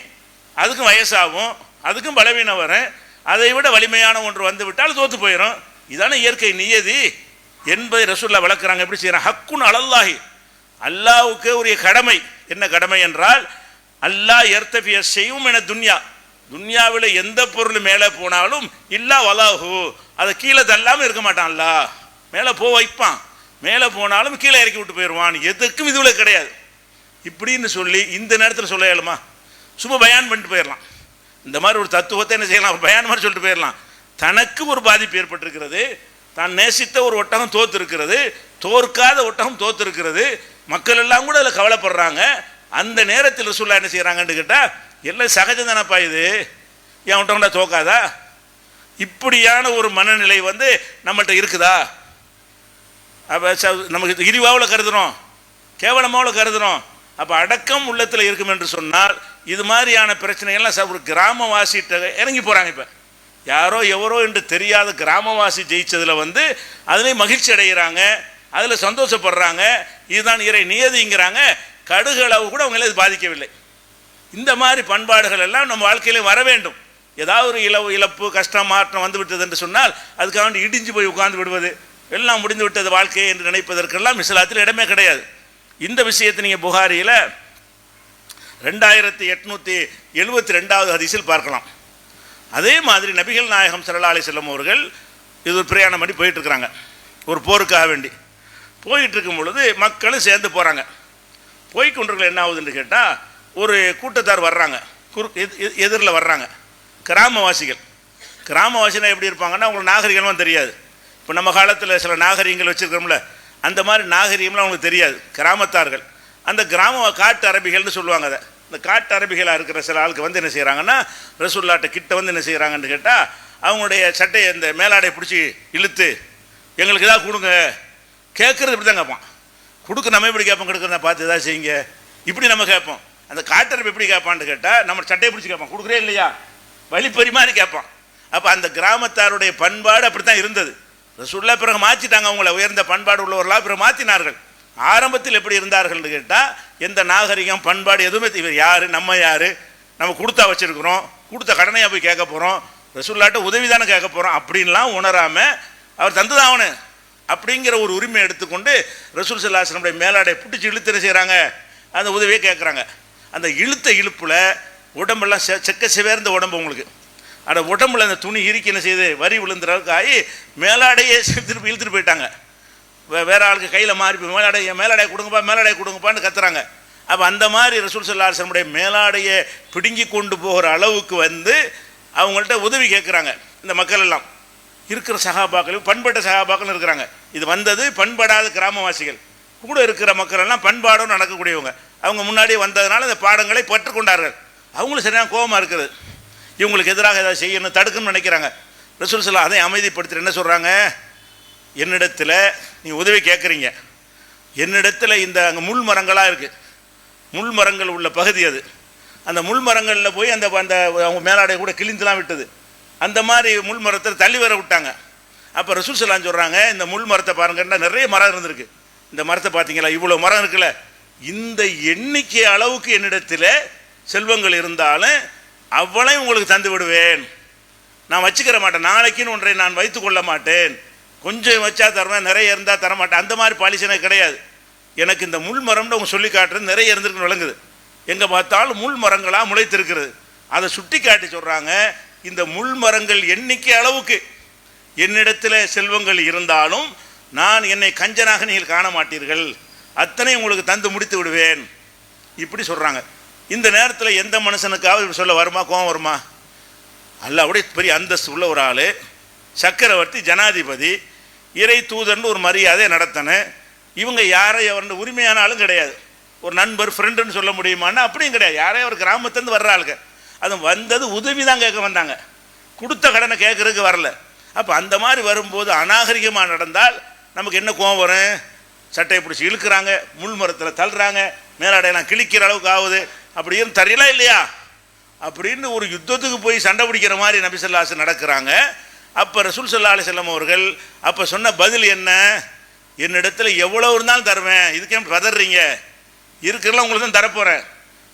அதுக்கும் வயசாகும், அதுக்கும் பலவீனம் வரும். அதை விட வலிமையான ஒன்று வந்து விட்டால் தோற்று போயிடும். இதான இயற்கை நியதி என்பதை ரசூலுல்லாஹ் விளக்குறாங்க. எப்படி செய்யறாங்க? ஹக்குன் அலல்லாஹி, அல்லாஹ்வுக்கு உரிய கடமை. என்ன கடமை என்றால், அல்லாஹ் எர்த்தபிய செய்யும் என துன்யாவில் எந்த பொருள் மேலே போனாலும் இல்லா வலாஹு, அதை கீழே தள்ளாமல் இருக்க மாட்டான். அல்லாஹ் மேலே வைப்பான், மேலே போனாலும் கீழே இறக்கி விட்டு போயிடுவான். எதுக்கும் இதுவில் கிடையாது இப்படின்னு சொல்லி இந்த நேரத்தில் சொல்ல இயலுமா? சும்மா பயான் பண்ணிட்டு போயிடலாம். இந்த மாதிரி ஒரு தத்துவத்தை என்ன செய்யலாம், பயான் மாதிரி சொல்லிட்டு போயிடலாம். தனக்கு ஒரு பாதிப்பு ஏற்பட்டிருக்கிறது, தான் நேசித்த ஒரு ஒட்டகம் தோத்து இருக்கிறது, தோற்காத ஒட்டகம் தோத்து இருக்கிறது, மக்கள் எல்லாம் கூட அதில் கவலைப்படுறாங்க. அந்த நேரத்தில் ரசூலுல்லாஹ் என்ன செய்கிறாங்கன்னு கேட்டால், எல்லாம் சகஜம் தானப்பா, இது என் ஒட்டகம்டா தோக்காதா? இப்படியான ஒரு மனநிலை வந்து நம்மள்கிட்ட இருக்குதா? அப்போ நமக்கு இழிவாவில் கருதுகிறோம், கேவலமாவில் கருதுகிறோம். அப்போ அடக்கம் உள்ளத்தில் இருக்கும் என்று சொன்னால் இது மாதிரியான பிரச்சனைகள்லாம் ஒரு கிராமவாசிகிட்ட இறங்கி போகிறாங்க. இப்போ யாரோ எவரோ என்று தெரியாத கிராமவாசி ஜெயிச்சதில் வந்து அதிலே மகிழ்ச்சி அடைகிறாங்க, அதில் சந்தோஷப்படுறாங்க. இதுதான் இறை நியதிங்கிறாங்க. கடுகளவு கூட அவங்களே இது பாதிக்கவில்லை. இந்த மாதிரி பண்பாடுகள் எல்லாம் நம்ம வாழ்க்கையிலே வர வேண்டும். ஏதாவது ஒரு இழப்பு கஷ்டம் மாற்றம் வந்து விட்டது என்று சொன்னால் அதுக்காக வேண்டி இடிஞ்சு போய் உட்கார்ந்து விடுவது, எல்லாம் முடிந்து விட்டது வாழ்க்கையை என்று நினைப்பதற்கெல்லாம் இஸ்லாத்தில் இடமே கிடையாது. இந்த விஷயத்தை நீங்கள் புகாரியில் 2872வது ஹதீஸில் பார்க்கலாம். அதே மாதிரி நபிகள் நாயகம் ஸல்லல்லாஹு அலைஹி வஸல்லம் அவர்கள் இது ஒரு பிரயாணம் பண்ணி போயிட்டுருக்குறாங்க. ஒரு போருக்காக வேண்டி போயிட்டுருக்கும் பொழுது மக்களும் சேர்ந்து போகிறாங்க. போய்கொண்டிருக்கிற என்ன ஆகுதுன்னு கேட்டால், ஒரு கூட்டத்தார் வர்றாங்க, எதிரில் வர்றாங்க. கிராமவாசிகள். கிராமவாசினா எப்படி இருப்பாங்கன்னா, அவங்களுக்கு நாகரிகம்லாம் தெரியாது. இப்போ நம்ம காலத்தில் சில நாகரிகங்கள் வச்சுருக்கிறோம்ல, அந்த மாதிரி நாகரிகம்லாம் அவங்களுக்கு தெரியாது. கிராமத்தார்கள், அந்த காட்டு அரபிகள்னு சொல்லுவாங்க. அதை இந்த காட்டு அரபிகளாக இருக்கிற சில ஆளுக்கு வந்து என்ன செய்கிறாங்கன்னா, ரசூலுல்லாஹ்ட்ட கிட்ட வந்து என்ன செய்கிறாங்கன்னு கேட்டால், அவங்களுடைய சட்டையை இந்த மேலாடையை பிடிச்சி இழுத்து எங்களுக்கு எதாவது கொடுங்க. கேட்குறது இப்படி தான் கேட்பான். கொடுக்க நம்ம எப்படி கேட்போம், கொடுக்குறத பார்த்து எதாவது செய்யுங்க இப்படி நம்ம கேட்போம். அந்த காட்டரப்பு எப்படி கேட்பான்னு கேட்டால், நம்ம சட்டையை பிடிச்சி கேட்பான், கொடுக்குறே இல்லையா, வழிப்பறி மாதிரி கேட்பான். அப்போ அந்த கிராமத்தாருடைய பண்பாடு அப்படி தான் இருந்தது. ரசூலுல்லாஹ் பிறகு மாற்றிட்டாங்க. அவங்கள உயர்ந்த பண்பாடு உள்ளவர்களாக பிறகு மாற்றினார்கள். ஆரம்பத்தில் எப்படி இருந்தார்கள்னு கேட்டால், எந்த நாகரிகம் பண்பாடு எதுவுமே இவர் யார், நம்ம யார், நம்ம கொடுத்தா வச்சுருக்குறோம், கொடுத்த கடனையாக போய் கேட்க போகிறோம், ரசூலுல்லாஹ்ட்ட உதவி தானே கேட்க போகிறோம் அப்படின்லாம் உணராமல் அவர் தந்துதான் அவனு அப்படிங்கிற ஒரு உரிமை எடுத்துக்கொண்டு ரசூல் ஸல்லல்லாஹு அலைஹி வஸல்லம் மேலாடை பிடிச்சி இழுத்து செய்கிறாங்க, அந்த உதவியை கேட்குறாங்க. அந்த இழுத்த இழுப்பில் உடம்பெல்லாம் செக்க சிவேர்ந்த உடம்பு உங்களுக்கு, அந்த உடம்புல அந்த துணி இறுக்கி என்ன செய்யுது, வரி விழுந்துற அளவுக்கு ஆகி மேலாடையே திருப்பி இழுத்துட்டு போயிட்டாங்க. வேற ஆளுக்கு கையில் மாறி மேலாடையை கொடுங்கப்பான்னு கத்துறாங்க. அப்போ அந்த மாதிரி ரசூல் ஸல்லல்லாஹு அலைஹி வஸல்லம் மேலாடையை பிடுங்கி கொண்டு போகிற அளவுக்கு வந்து அவங்கள்ட்ட உதவி கேட்குறாங்க. இந்த மக்கள் எல்லாம் இருக்கிற சகாபாக்கள், பண்பட்ட சகாபாக்கள் இருக்கிறாங்க. இது வந்தது பண்படாத கிராமவாசிகள் கூட இருக்கிற மக்கள் எல்லாம் பண்பாடும் நடக்கக்கூடியவங்க. அவங்க முன்னாடியே வந்ததுனால இந்த பாடங்களை பெற்றுக்கொண்டார்கள். அவங்களும் சரியான கோபமாக இருக்குது, இவங்களுக்கு எதிராக ஏதாவது செய்யணும் தடுக்கணும்னு நினைக்கிறாங்க. ரசூல் ஸல்லல்லாஹு அதை அமைதிப்படுத்துகிற என்ன சொல்கிறாங்க, என்னிடத்தில் நீ உதவி கேட்குறீங்க, என்னிடத்தில் இந்த அங்கே முள் மரங்களாக இருக்குது, முள் மரங்கள் உள்ள பகுதி அது, அந்த முள் மரங்களில் போய் அந்த அந்த அவங்க மேலாடைய கூட கிழிந்துலாம் விட்டது, அந்த மாதிரி முள் மரத்தை தள்ளி வர விட்டாங்க. அப்போ ரசூல் ஸல்லல்லாஹு அலைஹி சொல்கிறாங்க, இந்த முள் மரத்தை பாருங்கன்னா நிறைய மரம் இருந்திருக்கு, இந்த மரத்தை பார்த்தீங்களா, இவ்வளோ மரம் இருக்குல்ல, இந்த எண்ணிக்கை அளவுக்கு என்னிடத்தில் செல்வங்கள் இருந்தாலும் அவ்வளவு உங்களுக்கு தந்து விடுவேன், நான் வச்சுக்கிற மாட்டேன், நாளைக்குன்னு ஒன்றை நான் வைத்து கொள்ள மாட்டேன், கொஞ்சம் வச்சா தருவேன், நிறைய இருந்தால் தரமாட்டேன், அந்த மாதிரி பாலிசனே கிடையாது. எனக்கு இந்த முள் மரம்னு அவங்க சொல்லி காட்டுறது நிறைய இருந்திருக்குன்னு விளங்குது. எங்கே பார்த்தாலும் முள் மரங்களாக முளைத்திருக்கிறது. அதை சுட்டி காட்டி சொல்கிறாங்க, இந்த முள் மரங்கள் எண்ணிக்கை அளவுக்கு என்னிடத்தில் செல்வங்கள் இருந்தாலும் நான் என்னை கஞ்சனாக நீங்கள் காண மாட்டீர்கள், அத்தனை உங்களுக்கு தந்து முடித்து விடுவேன் இப்படி சொல்கிறாங்க. இந்த நேரத்தில் எந்த மனுஷனுக்காவது இப்படி சொல்ல வருமா, கோவம் வருமா? அல்லாஹ்வுடைய பெரிய அந்தஸ்து உள்ள ஒரு ஆள், சக்கரவர்த்தி, ஜனாதிபதி, இறை தூதர்னு ஒரு மரியாதை நடத்தணும். இவங்க யாரை அவருடைய உரிமையான ஆளும் கிடையாது. ஒரு நண்பர், ஃப்ரெண்டுன்னு சொல்ல முடியுமான்னா அப்படியும் கிடையாது. யாரையும் ஒரு கிராமத்துலேருந்து வர்ற ஆளுங்க. அது வந்தது உதவி தான் கேட்க வந்தாங்க, கொடுத்த கடனை கேட்கறதுக்கு வரல. அப்போ அந்த மாதிரி வரும்போது அநாகரிகமாக நடந்தால் நமக்கு என்ன கோவம் வரும்? சட்டையை பிடிச்சி இழுக்கிறாங்க, முள் மரத்தில் தள்ளுறாங்க, மேலாடையெல்லாம் கிழிக்கிற அளவுக்கு ஆகுது. அப்படின்னு தெரியல இல்லையா? அப்படின்னு ஒரு யுத்தத்துக்கு போய் சண்டை பிடிக்கிற மாதிரி நபி ஸல்லல்லாஹு அலைஹி வஸல்லம் நடக்கிறாங்க. அப்போ ரசூல் ஸல்லல்லாஹு அலைஹி வஸல்லம் அவர்கள் அப்போ சொன்ன பதில் என்ன? என்னிடத்துல எவ்வளோ இருந்தாலும் தருவேன், இதுக்கே பதறீங்க, இருக்கிறலாம் உங்களுக்கு தான் தரப்போகிறேன்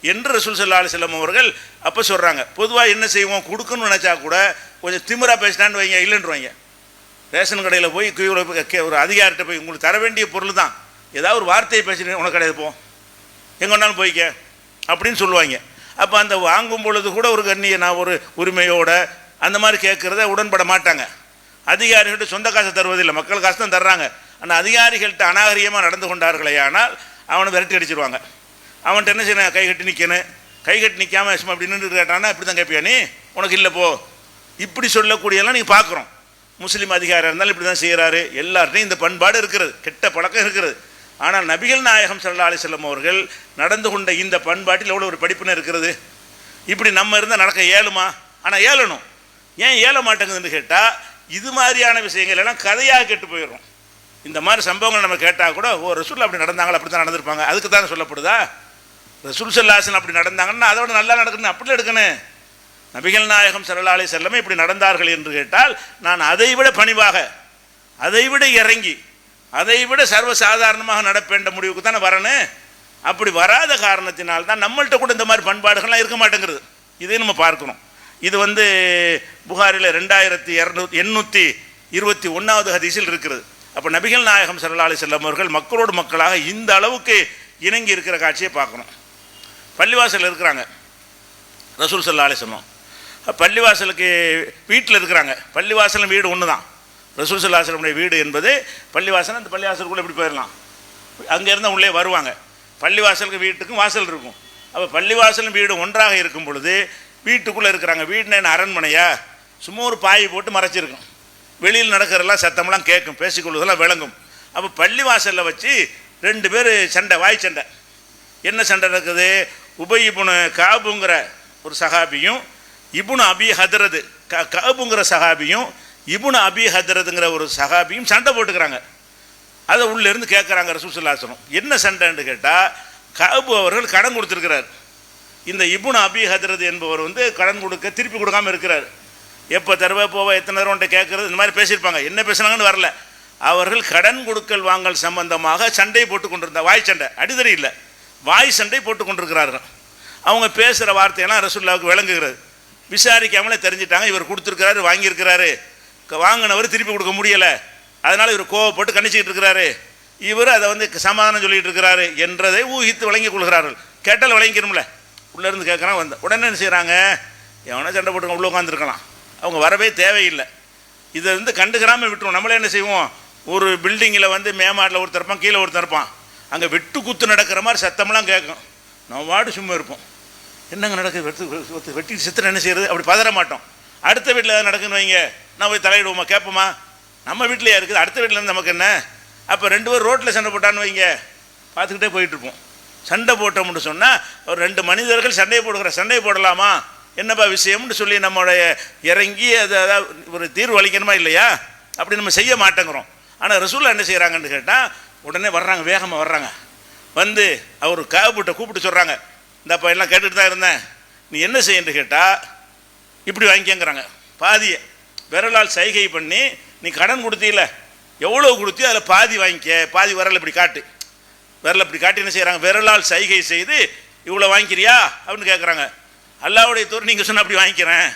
என்று ரசூல் ஸல்லல்லாஹு அலைஹி வஸல்லம் அவர்கள் அப்போ சொல்கிறாங்க. பொதுவாக என்ன செய்வோம், கொடுக்கணும்னு நினச்சா கூட கொஞ்சம் திமிரா பேசினான்னு வைங்க, இல்லைன்றவாங்க. ரேஷன் கடையில் போய் ஒரு அதிகாரிட்ட போய் உங்களுக்கு தர வேண்டிய பொருள் தான், ஏதாவது ஒரு வார்த்தையை பேசிட்டு உனக்கு கிடையாது போ, எங்கே வேணாலும் போய்க்க அப்படின்னு சொல்லுவாங்க. அப்போ அந்த வாங்கும் பொழுது கூட ஒரு நான் ஒரு உரிமையோட அந்த மாதிரி கேட்குறத உடன்பட மாட்டாங்க. அதிகாரிகள்கிட்ட சொந்த காசை தருவதில்லை, மக்கள் காசு தான் தர்றாங்க. ஆனால் அதிகாரிகள்கிட்ட அநாகரிகமாக நடந்து கொண்டார்களே ஆனால் அவனை விரட்டி அடிச்சிருவாங்க. அவன்கிட்ட என்ன செய்யணும், கை கட்டி நிற்கணும். கை கட்டி நிற்காமல் சும்மா அப்படி நின்று கேட்டானா இப்படி தான் கேட்பியா நீ, உனக்கு இல்லை போ, இப்படி சொல்லக்கூடியெல்லாம் நீங்கள் பார்க்குறோம். முஸ்லீம் அதிகாரியாக இருந்தாலும் இப்படி தான் செய்கிறாரு. எல்லார்ட்டையும் இந்த பண்பாடு இருக்கிறது, கெட்ட பழக்கம் இருக்கிறது. ஆனால் நபிகள் நாயகம் ஸல்லல்லாஹு அலைஹி வஸல்லம் அவர்கள் நடந்து கொண்ட இந்த பண்பாட்டில் எவ்வளோ ஒரு படிப்புன்னு இருக்கிறது. இப்படி நம்ம இருந்தால் நடக்க இயலுமா? ஆனால் ஏளணும். ஏன் ஏல மாட்டேங்குதுன்னு கேட்டால் இது மாதிரியான விஷயங்கள் எல்லாம் கதையாக கெட்டு போயிடும். இந்த மாதிரி சம்பவங்கள் நம்ம கேட்டால் கூட ஓ ரசூல் அப்படி நடந்தாங்களா, அப்படி தான் நடந்திருப்பாங்க, அதுக்கு தானே சொல்லப்படுதா? ரசூல் ஸல்லல்லாஹு அலைஹி வஸல்லம் அப்படி நடந்தாங்கன்னா அதோட நல்லா நடக்கணும், அப்படி எடுக்கணும். நபிகள் நாயகம் ஸல்லல்லாஹு அலைஹி வஸல்லம் இப்படி நடந்தார்கள் என்று கேட்டால் நான் அதை விட பணிவாக, அதை விட இறங்கி, அதை விட சர்வசாதாரணமாக நடப்பேன்ற முடிவுக்கு தானே வரணும். அப்படி வராத காரணத்தினால் தான் நம்மள்கிட்ட கூட இந்த மாதிரி பண்பாடுகள்லாம் இருக்க மாட்டேங்கிறது. இதையும் நம்ம பார்க்கணும். இது புகாரில் 2821 ஹதீஸில் இருக்கிறது. அப்போ நபிகள் நாயகம் ஸல்லல்லாஹு அலைஹி வஸல்லம் அவர்கள் மக்களோடு மக்களாக இந்த அளவுக்கு இணங்கி இருக்கிற காட்சியை பார்க்கணும். பள்ளிவாசல் இருக்கிறாங்க ரசூல் ஸல்லல்லாஹு அலைஹி வஸல்லம், பள்ளிவாசலுக்கு வீட்டில் இருக்கிறாங்க. பள்ளிவாசலும் வீடு ஒன்று தான். ரசூல் ஸல்லல்லாஹு அலைஹி வஸல்லம் வீடு என்பது பள்ளிவாசல். அந்த பள்ளிவாசலுக்குள்ளே எப்படி போயிடலாம், அங்கேருந்து உள்ளே வருவாங்க. பள்ளிவாசலுக்கு வீட்டுக்கும் வாசல் இருக்கும். அப்போ பள்ளிவாசலும் வீடு ஒன்றாக இருக்கும் பொழுது வீட்டுக்குள்ளே இருக்கிறாங்க. வீடுனா என்ன, அரண்மனையா? சும்மா ஒரு பாய் போட்டு மறைச்சிருக்கும். வெளியில் நடக்கிறதெல்லாம் சத்தமெல்லாம் கேட்கும், பேசிக்கொள்வதெல்லாம் விளங்கும். அப்போ பள்ளிவாசலில் வச்சு 2 பேர் சண்டை, வாய் சண்டை. என்ன சண்டை நடக்குது? உபய் இப்னு கஅபுங்கிற ஒரு சஹாபியும் இப்னு அபி ஹத்ரத், கஅபுங்கிற சஹாபியும் இப்னு அபி ஹத்ரத்ங்கிற ஒரு சஹாபியும் சண்டை போட்டுக்கிறாங்க. அதை உள்ளேருந்து கேட்குறாங்க ரசூல் ஸல்லல்லாஹு அலைஹி வஸல்லம். என்ன சண்டைன்னு கேட்டால் கஅபு அவர்கள் கடன் கொடுத்துருக்கிறார். இந்த இப்னு அபி ஹத்ரத் என்பவர் கடன் கொடுக்க திருப்பி கொடுக்காமல் இருக்கிறார். எப்போ தருவ போவ எத்தனை தடவை கேட்குறது, இந்த மாதிரி பேசியிருப்பாங்க. என்ன பேசுனாங்கன்னு வரல. அவர்கள் கடன் கொடுக்கல் வாங்கல் சம்பந்தமாக சண்டை போட்டு கொண்டிருந்தார். வாய் சண்டை, அடிதடி இல்லை, வாய் சண்டை போட்டு கொண்டிருக்கிறார்கள். அவங்க பேசுகிற வார்த்தையெல்லாம் ரசூலுல்லாஹ்வுக்கு விளங்குகிறது. விசாரிக்காமலே தெரிஞ்சிட்டாங்க இவர் கொடுத்துருக்கிறாரு, வாங்கியிருக்கிறாரு, வாங்கினவர் திருப்பி கொடுக்க முடியலை, அதனால் இவர் கோவப்பட்டு கணிச்சிக்கிட்டு இருக்கிறாரு, இவர் அதை சமாதானம் சொல்லிகிட்டு இருக்கிறாரு என்றதை ஊகித்து வழங்கி கொள்கிறார்கள். கேட்டால் விளங்கிக்கணும்ல. உள்ளேருந்து கேட்குறான், உடனே என்ன செய்கிறாங்க, எவனா சண்டை போட்டு உள்ளே உட்காந்துருக்கலாம், அவங்க வரவே தேவையில்லை. இதை கண்டுக்கிறாமல் விட்டுருவோம். நம்மளே என்ன செய்வோம், ஒரு பில்டிங்கில் மேமாட்டில் ஒருத்தர் இருப்பான், கீழே ஒருத்தர் இருப்பான், அங்கே வெட்டு குத்து நடக்கிற மாதிரி சத்தமெல்லாம் கேட்கும். நம்ம வாடு சும்மா இருப்போம், என்னங்க நடக்குது, வெட்டி சித்திரம் என்ன செய்கிறது, அப்படி பதற மாட்டோம். அடுத்த வீட்டில் ஏதாவது நடக்குன்னு வைங்க, நான் போய் தலையிடுவோமா, கேட்போமா? நம்ம வீட்டிலையே இருக்குது, அடுத்த வீட்டிலேருந்து நமக்கு என்ன? அப்போ 2 பேர் ரோட்டில் சண்டை போட்டான்னு வைங்க, பார்த்துக்கிட்டே போயிட்டுருப்போம். சண்டை போட்டோம்னு சொன்னால் ஒரு 2 மனிதர்கள் சண்டையை சண்டை போடலாமா, என்னப்பா விஷயம்னு சொல்லி நம்மளுடைய இறங்கி அதை ஒரு தீர்வு அளிக்கணுமா இல்லையா? அப்படி நம்ம செய்ய மாட்டேங்கிறோம். ஆனால் ரசூலுல்லாஹ் என்ன செய்கிறாங்கன்னு கேட்டால் உடனே வர்றாங்க, வேகமாக வர்றாங்க. அவர் கஅபுட்ட கூப்பிட்டு சொல்கிறாங்க, இந்தப்பா எல்லாம் கேட்டுட்டு தான் இருந்தேன், நீ என்ன செய்யன்னு கேட்டால் இப்படி வாங்கிக்கங்கிறாங்க. பாதியை விரலால் சைகை பண்ணி, நீ கடன் கொடுத்தீல, எவ்வளோ கொடுத்தியோ அதில் பாதி வாங்கிக்க, பாதி விரல் இப்படி காட்டு, விரல் இப்படி காட்டி என்ன செய்கிறாங்க, விரலால் சைகை செய்து இவ்வளோ வாங்கிக்கிறியா அப்படின்னு கேட்குறாங்க. அல்லாஹ்வுடைய தூதர் நீங்கள் சொன்ன அப்படி வாங்கிக்கிறேன்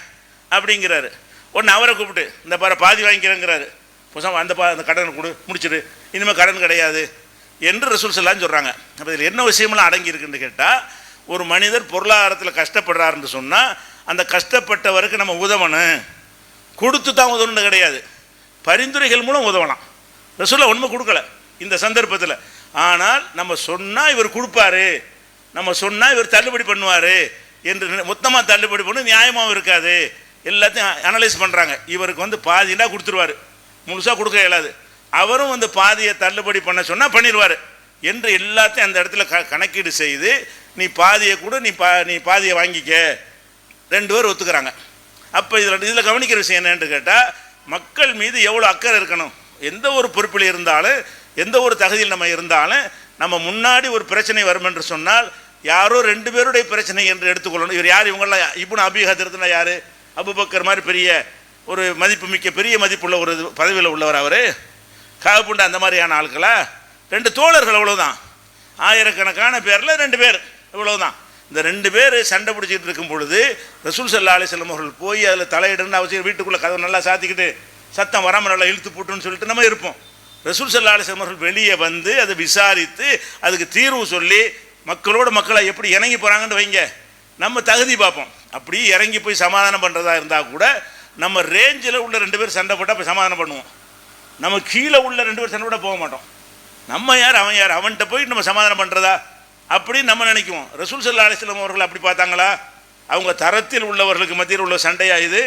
அப்படிங்கிறாரு. ஒன்று அவரை கூப்பிட்டு இந்த பாரு பாதி வாங்கிக்கிறேங்கிறாரு. புதுசாக அந்த கடனை கொடு, முடிச்சிடு, இனிமேல் கடன் கிடையாது என்று ரசூல் ஸல்லல்லாஹு சொல்கிறாங்க. அப்போ இதில் என்ன விஷயமெல்லாம் அடங்கி இருக்குன்னு கேட்டால், ஒரு மனிதர் பொருளாதாரத்தில் கஷ்டப்படுறாருன்னு சொன்னால் அந்த கஷ்டப்பட்டவருக்கு நம்ம உதவணும், கொடுத்து தான் உதவணுன்னு கிடையாது, பரிந்துரைகள் மூலம் உதவலாம். ரசூலுல்லாஹ் ஒன்றுமே கொடுக்கல இந்த சந்தர்ப்பத்தில். ஆனால் நம்ம சொன்னால் இவர் கொடுப்பாரு, நம்ம சொன்னால் இவர் தள்ளுபடி பண்ணுவார் என்று மொத்தமாக தள்ளுபடி பண்ணி நியாயமாகவும் இருக்காது. எல்லாத்தையும் அனலைஸ் பண்ணுறாங்க. இவருக்கு வந்து பாதினா கொடுத்துருவார், முழுசாக கொடுக்க இயலாது. அவரும் வந்து பாதியை தள்ளுபடி பண்ண சொன்னால் பண்ணிடுவார் என்று எல்லாத்தையும் அந்த இடத்துல கணக்கீடு செய்து நீ பாதியை கூட நீ பாதியை வாங்கிக்க, 2 பேர் ஒத்துக்கிறாங்க. அப்போ இதில் கவனிக்கிற விஷயம் என்னன்னு கேட்டால், மக்கள் மீது எவ்வளோ அக்கறை இருக்கணும். எந்த ஒரு பொறுப்பில் இருந்தாலும், எந்த ஒரு தகுதியில் நம்ம இருந்தாலும், நம்ம முன்னாடி ஒரு பிரச்சனை வரும் என்று சொன்னால் யாரோ 2 பேருடைய பிரச்சனை என்று எடுத்துக்கொள்ளணும். இவர் யார்? இவங்களாம் இப்னு அபீ ஹத்ரத்னா யார்? அபூபக்கர் மாதிரி பெரிய ஒரு மதிப்புமிக்க பெரிய மதிப்புள்ள ஒரு பதவியில் உள்ளவர் அவர். காபுண்டா அந்த மாதிரியான ஆட்களா? 2 தோழர்கள், அவ்வளோதான். ஆயிரக்கணக்கான பேரில் 2 பேர், இவ்வளவுதான். இந்த 2 பேர் சண்டை பிடிச்சிட்டு இருக்கும் பொழுது ரசூல் ஸல்லல்லாஹு அலைஹி வஸல்லம் அவர்கள் போய் அதில் தலையிடணும்னு அவசியம். வீட்டுக்குள்ளே கதவு நல்லா சாத்திக்கிட்டு சத்தம் வராமல் நல்லா இழுத்து போட்டுன்னு சொல்லிட்டு நம்ம இருப்போம். ரசூல் ஸல்லல்லாஹு அலைஹி வஸல்லம் அவர்கள் வெளியே வந்து அதை விசாரித்து அதுக்கு தீர்வு சொல்லி மக்களோட மக்களை எப்படி இறங்கி போகிறாங்கன்னு வைங்க, நம்ம தகுதி பார்ப்போம். அப்படி இறங்கி போய் சமாதானம் பண்ணுறதா இருந்தால் கூட நம்ம ரேஞ்சில் உள்ள 2 பேர் சண்டை போட்டால் போய் சமாதானம் பண்ணுவோம். நம்ம கீழே உள்ள 2 பேர் சண்டை போட போக மாட்டோம். நம்ம யார் அவன் யார், அவன்கிட்ட போய் நம்ம சமாதானம் பண்ணுறதா அப்படின்னு நம்ம நினைக்குவோம். ரசூல் ஸல்லல்லாஹு அலைஹி வஸல்லம் அவர்கள் அப்படி பார்த்தாங்களா? அவங்க தரத்தில் உள்ளவர்களுக்கு மத்தியில் உள்ள சண்டையா இது?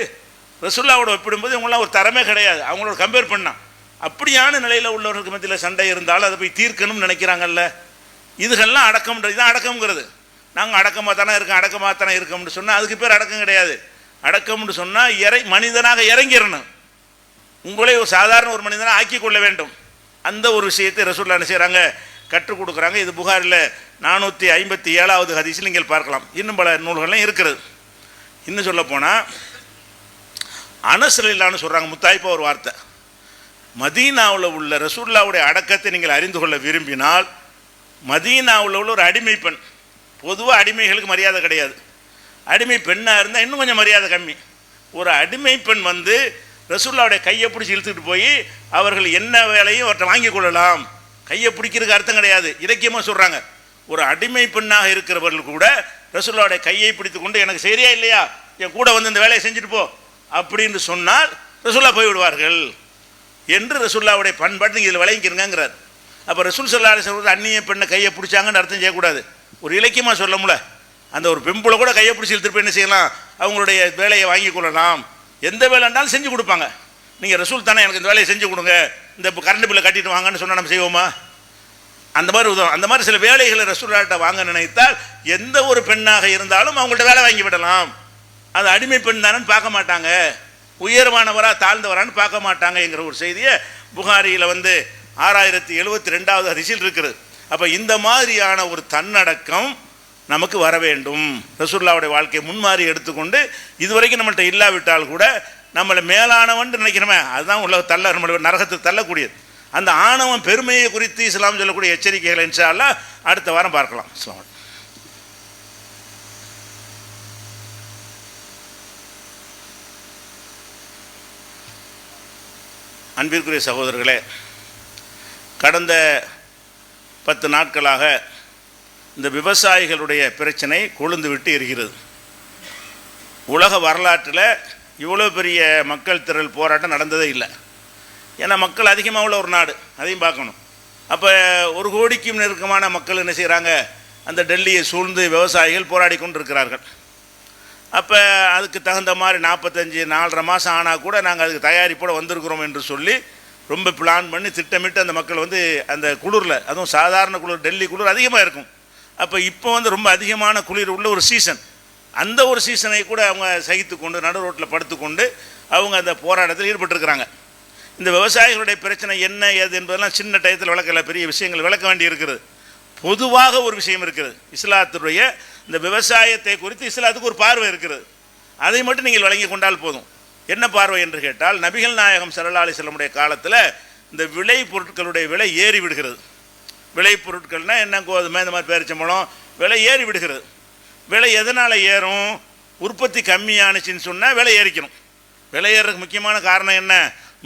ரசூலுல்லாவோட ஒப்பிடும்போது இவங்களாம் ஒரு தரமே கிடையாது. அவங்களோட கம்பேர் பண்ணால் அப்படியான நிலையில் உள்ளவர்களுக்கு மத்தியில் சண்டை இருந்தாலும் அதை போய் தீர்க்கணும்னு நினைக்கிறாங்கல்ல. இதுகள்லாம் அடக்கம்ன்றது, இதுதான் அடக்கம்ங்கிறது. நாங்கள் அடக்கமாக தானே இருக்கோம்னு சொன்னால் அதுக்கு பேர் அடக்கம் கிடையாது. அடக்கம்னு சொன்னால் மனிதனாக இறங்கிடணும். உங்களே ஒரு சாதாரண ஒரு மனிதனாக ஆக்கி கொள்ள வேண்டும். அந்த ஒரு விஷயத்தை ரசூலுல்லாஹ் என்ன செய்கிறாங்க, கற்றுக் கொடுக்குறாங்க. இது புகாரில் 457வது ஹதீஸில் நீங்கள் பார்க்கலாம். இன்னும் பல நூல்கள்லாம் இருக்கிறது. இன்னும் சொல்ல போனால் அனஸ் ரலியல்லாஹு சொல்கிறாங்க, முத்தாய்ப்பா ஒரு வார்த்தை, மதீனாவில் உள்ள ரசூலுல்லாஹ்வுடைய அடக்கத்தை நீங்கள் அறிந்து கொள்ள விரும்பினால் மதீனாவில் உள்ள ஒரு அடிமை பெண், பொதுவாக அடிமைகளுக்கு மரியாதை கிடையாது, அடிமை பெண்ணாக இருந்தால் இன்னும் கொஞ்சம் மரியாதை கம்மி. ஒரு அடிமை பெண் வந்து ரசூலுல்லாஹ்வுடைய கையை பிடிச்சி இழுத்துக்கிட்டு போய் அவர்கள் என்ன வேலையும் அவர்கிட்ட வாங்கி கொள்ளலாம். கையை பிடிக்கிறதுக்கு அர்த்தம் கிடையாது, இலக்கியமாக சொல்கிறாங்க. ஒரு அடிமை பெண்ணாக இருக்கிறவர்கள் கூட ரசூலுல்லாஹ்வுடைய கையை பிடித்து கொண்டு எனக்கு சரியா இல்லையா, என் கூட வந்து இந்த வேலையை செஞ்சுட்டு போ அப்படின்னு சொன்னால் ரசூலுல்லாஹ் போய்விடுவார்கள் என்று ரசூலுல்லாஹ்வுடைய பண்பாட்டு நீங்கள் இதில் விளங்கிக்கிறங்கிறார். அப்போ ரசூல் ஸல்லல்லாஹு அலைஹி வஸல்லம் அந்நிய பெண்ணை கையை பிடிச்சாங்கன்னு அர்த்தம் செய்யக்கூடாது. ஒரு இலக்கியமாக சொல்ல முடியல. அந்த ஒரு பெம்பளை கூட கையை பிடிச்சி இழுத்துட்டு போய் என்ன செய்யலாம், அவங்களுடைய வேலையை வாங்கி கொள்ளலாம். எந்த வேலைன்னாலும் செஞ்சு கொடுப்பாங்க. நீங்கள் ரசூல் தானே எனக்கு இந்த வேலையை செஞ்சு கொடுங்க, இந்த கரண்ட் பில்லை கட்டிட்டு வாங்கன்னு சொன்னால் நம்ம செய்வோமா? அந்த மாதிரி உதவும். அந்த மாதிரி சில வேலைகளை ரசூலுல்லாஹ்ட்ட வாங்க நினைத்தால் எந்த ஒரு பெண்ணாக இருந்தாலும் அவங்கள்ட்ட வேலை வாங்கி விடலாம். அது அடிமை பெண் தானேன்னு பார்க்க மாட்டாங்க, உயர்வானவரா தாழ்ந்தவரான்னு பார்க்க மாட்டாங்கங்கிற ஒரு செய்தியை புகாரியில் வந்து 6072வது ஹதீஸில் இருக்கிறது. அப்போ இந்த மாதிரியான ஒரு தன்னடக்கம் நமக்கு வர வேண்டும். ரசூலுல்லாஹ்வுடைய வாழ்க்கையை முன்மாறி எடுத்துக்கொண்டு இதுவரைக்கும் நம்மள்கிட்ட இல்லாவிட்டால் கூட நம்மளை மேலானவன் நினைக்கிறோமே, அதுதான் உள்ள நம்மளை நரகத்துக்கு தள்ளக்கூடியது. அந்த ஆணவம் பெருமையை குறித்து இஸ்லாம் சொல்லக்கூடிய எச்சரிக்கைகளை இன்ஷா அல்லாஹ் அடுத்த வாரம் பார்க்கலாம். அஸ்ஸலாமு அலைக்கும். அன்பிற்குரிய சகோதரர்களே, கடந்த 10 நாட்களாக இந்த விவசாயிகளுடைய பிரச்சனை கொழுந்து விட்டு இருக்கிறது. உலக வரலாற்றில் இவ்வளோ பெரிய மக்கள் திரள் போராட்டம் நடந்ததே இல்லை. ஏன்னா மக்கள் அதிகமாக உள்ள ஒரு நாடு, அதையும் பார்க்கணும். அப்போ 1 கோடிக்கும் நெருக்கமான மக்கள் என்ன செய்கிறாங்க, அந்த டெல்லியை சூழ்ந்து விவசாயிகள் போராடி கொண்டு இருக்கிறார்கள். அப்போ அதுக்கு தகுந்த மாதிரி 45-4.5 மாதம் ஆனால் கூட நாங்கள் அதுக்கு தயாரிப்போடு வந்திருக்கிறோம் என்று சொல்லி ரொம்ப பிளான் பண்ணி திட்டமிட்டு அந்த மக்கள் வந்து அந்த குளிரில், அதுவும் சாதாரண குளிர், டெல்லி குளிர் அதிகமாக இருக்கும். அப்போ இப்போ வந்து ரொம்ப அதிகமான குளிர் உள்ள ஒரு சீசன், அந்த ஒரு சீசனை கூட அவங்க சகித்து கொண்டு நடு ரோட்டில் படுத்துக்கொண்டு அவங்க அந்த போராட்டத்தில் ஈடுபட்டிருக்கிறாங்க. இந்த விவசாயிகளுடைய பிரச்சனை என்ன ஏது என்பதெல்லாம் சின்ன டயத்தில் விளக்கல, பெரிய விஷயங்கள் விளக்க வேண்டி இருக்கிறது. பொதுவாக ஒரு விஷயம் இருக்கிறது, இஸ்லாத்துடைய இந்த விவசாயத்தை குறித்து இஸ்லாத்துக்கு ஒரு பார்வை இருக்கிறது. அதை மட்டும் நீங்கள் விளங்கி கொண்டால் போதும். என்ன பார்வை என்று கேட்டால், நபிகள் நாயகம் ஸல்லல்லாஹு அலைஹி வஸல்லம் காலத்தில் இந்த விளை பொருட்களுடைய விலை ஏறி விடுகிறது. விளை பொருட்கள்னால் என்ன, கோதுமை இந்த மாதிரி பேரிச்சம்பழம் விலை ஏறி விடுகிறது. விலை எதனால் ஏறும்? உற்பத்தி கம்மியானுச்சின்னு சொன்னால் விலை ஏறிக்கணும். விலை ஏறதுக்கு முக்கியமான காரணம் என்ன?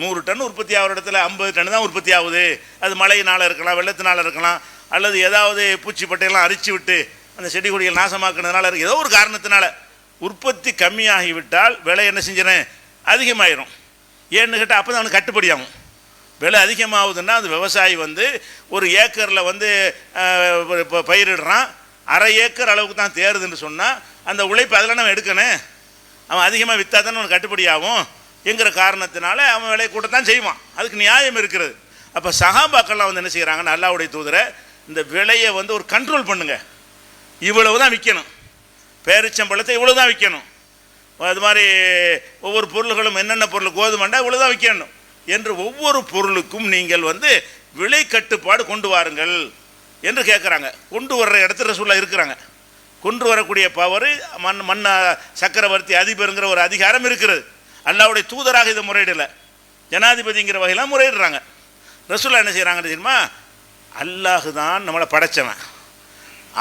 100 டன் உற்பத்தி ஆகிற இடத்துல 50 டன் தான் உற்பத்தி ஆகுது. அது மழையினால் இருக்கலாம், வெள்ளத்தினால் இருக்கலாம், அல்லது ஏதாவது பூச்சிப்பட்டையெல்லாம் அரிச்சு விட்டு அந்த செடி கொடிகள் நாசமாக்குனதுனால ஏதோ ஒரு காரணத்தினால உற்பத்தி கம்மியாகிவிட்டால் விலை என்ன செஞ்சிடறேன், அதிகமாயிரும். ஏன்னு கேட்டால் அப்போ தான் அவனுக்கு கட்டுப்படி ஆகும். விலை அதிகமாகுதுன்னா அந்த விவசாயி வந்து ஒரு ஏக்கரில் வந்து பயிரிடுறான், அரை ஏக்கர் அளவுக்கு தான் தேருதுன்னு சொன்னால் அந்த உழைப்பு அதில் நம்ம எடுக்கணும். அவன் அதிகமாக விற்றா தானே அவனுக்கு கட்டுப்படி ஆகும் என்கிற காரணத்தினால அவன் விலையை கூட்டத்தான் செய்வான். அதுக்கு நியாயம் இருக்கிறது. அப்போ சஹாபாக்கள்லாம் வந்து என்ன செய்கிறாங்கன்னா, அல்லாஹ்வுடைய தூதரை இந்த விலையை வந்து ஒரு கண்ட்ரோல் பண்ணுங்க, இவ்வளவு தான் விற்கணும், பேரிச்சம்பழத்தை இவ்வளோ தான் விற்கணும், அது மாதிரி ஒவ்வொரு பொருள்களும் என்னென்ன பொருள் கோதுமைண்டா இவ்வளோ தான் விற்கணும் என்று ஒவ்வொரு பொருளுக்கும் நீங்கள் வந்து விலை கட்டுப்பாடு கொண்டு வாருங்கள் என்று கேட்குறாங்க. கொண்டு வர்ற இடத்துல ரசூலுல்லாஹ் இருக்கிறாங்க. கொண்டு வரக்கூடிய பவர் மன்ன சக்கரவர்த்தி அதிபருங்கிற ஒரு அதிகாரம் இருக்கிறது. அல்லாஹ்வுடைய தூதராக இதை முறையிடலை, ஜனாதிபதிங்கிற வகையெல்லாம் முறையிடுறாங்க. ரசூலுல்லாஹ் என்ன செய்கிறாங்கன்னு தெரியுமா, அல்லாஹ் தான் நம்மளை படைச்சவன்,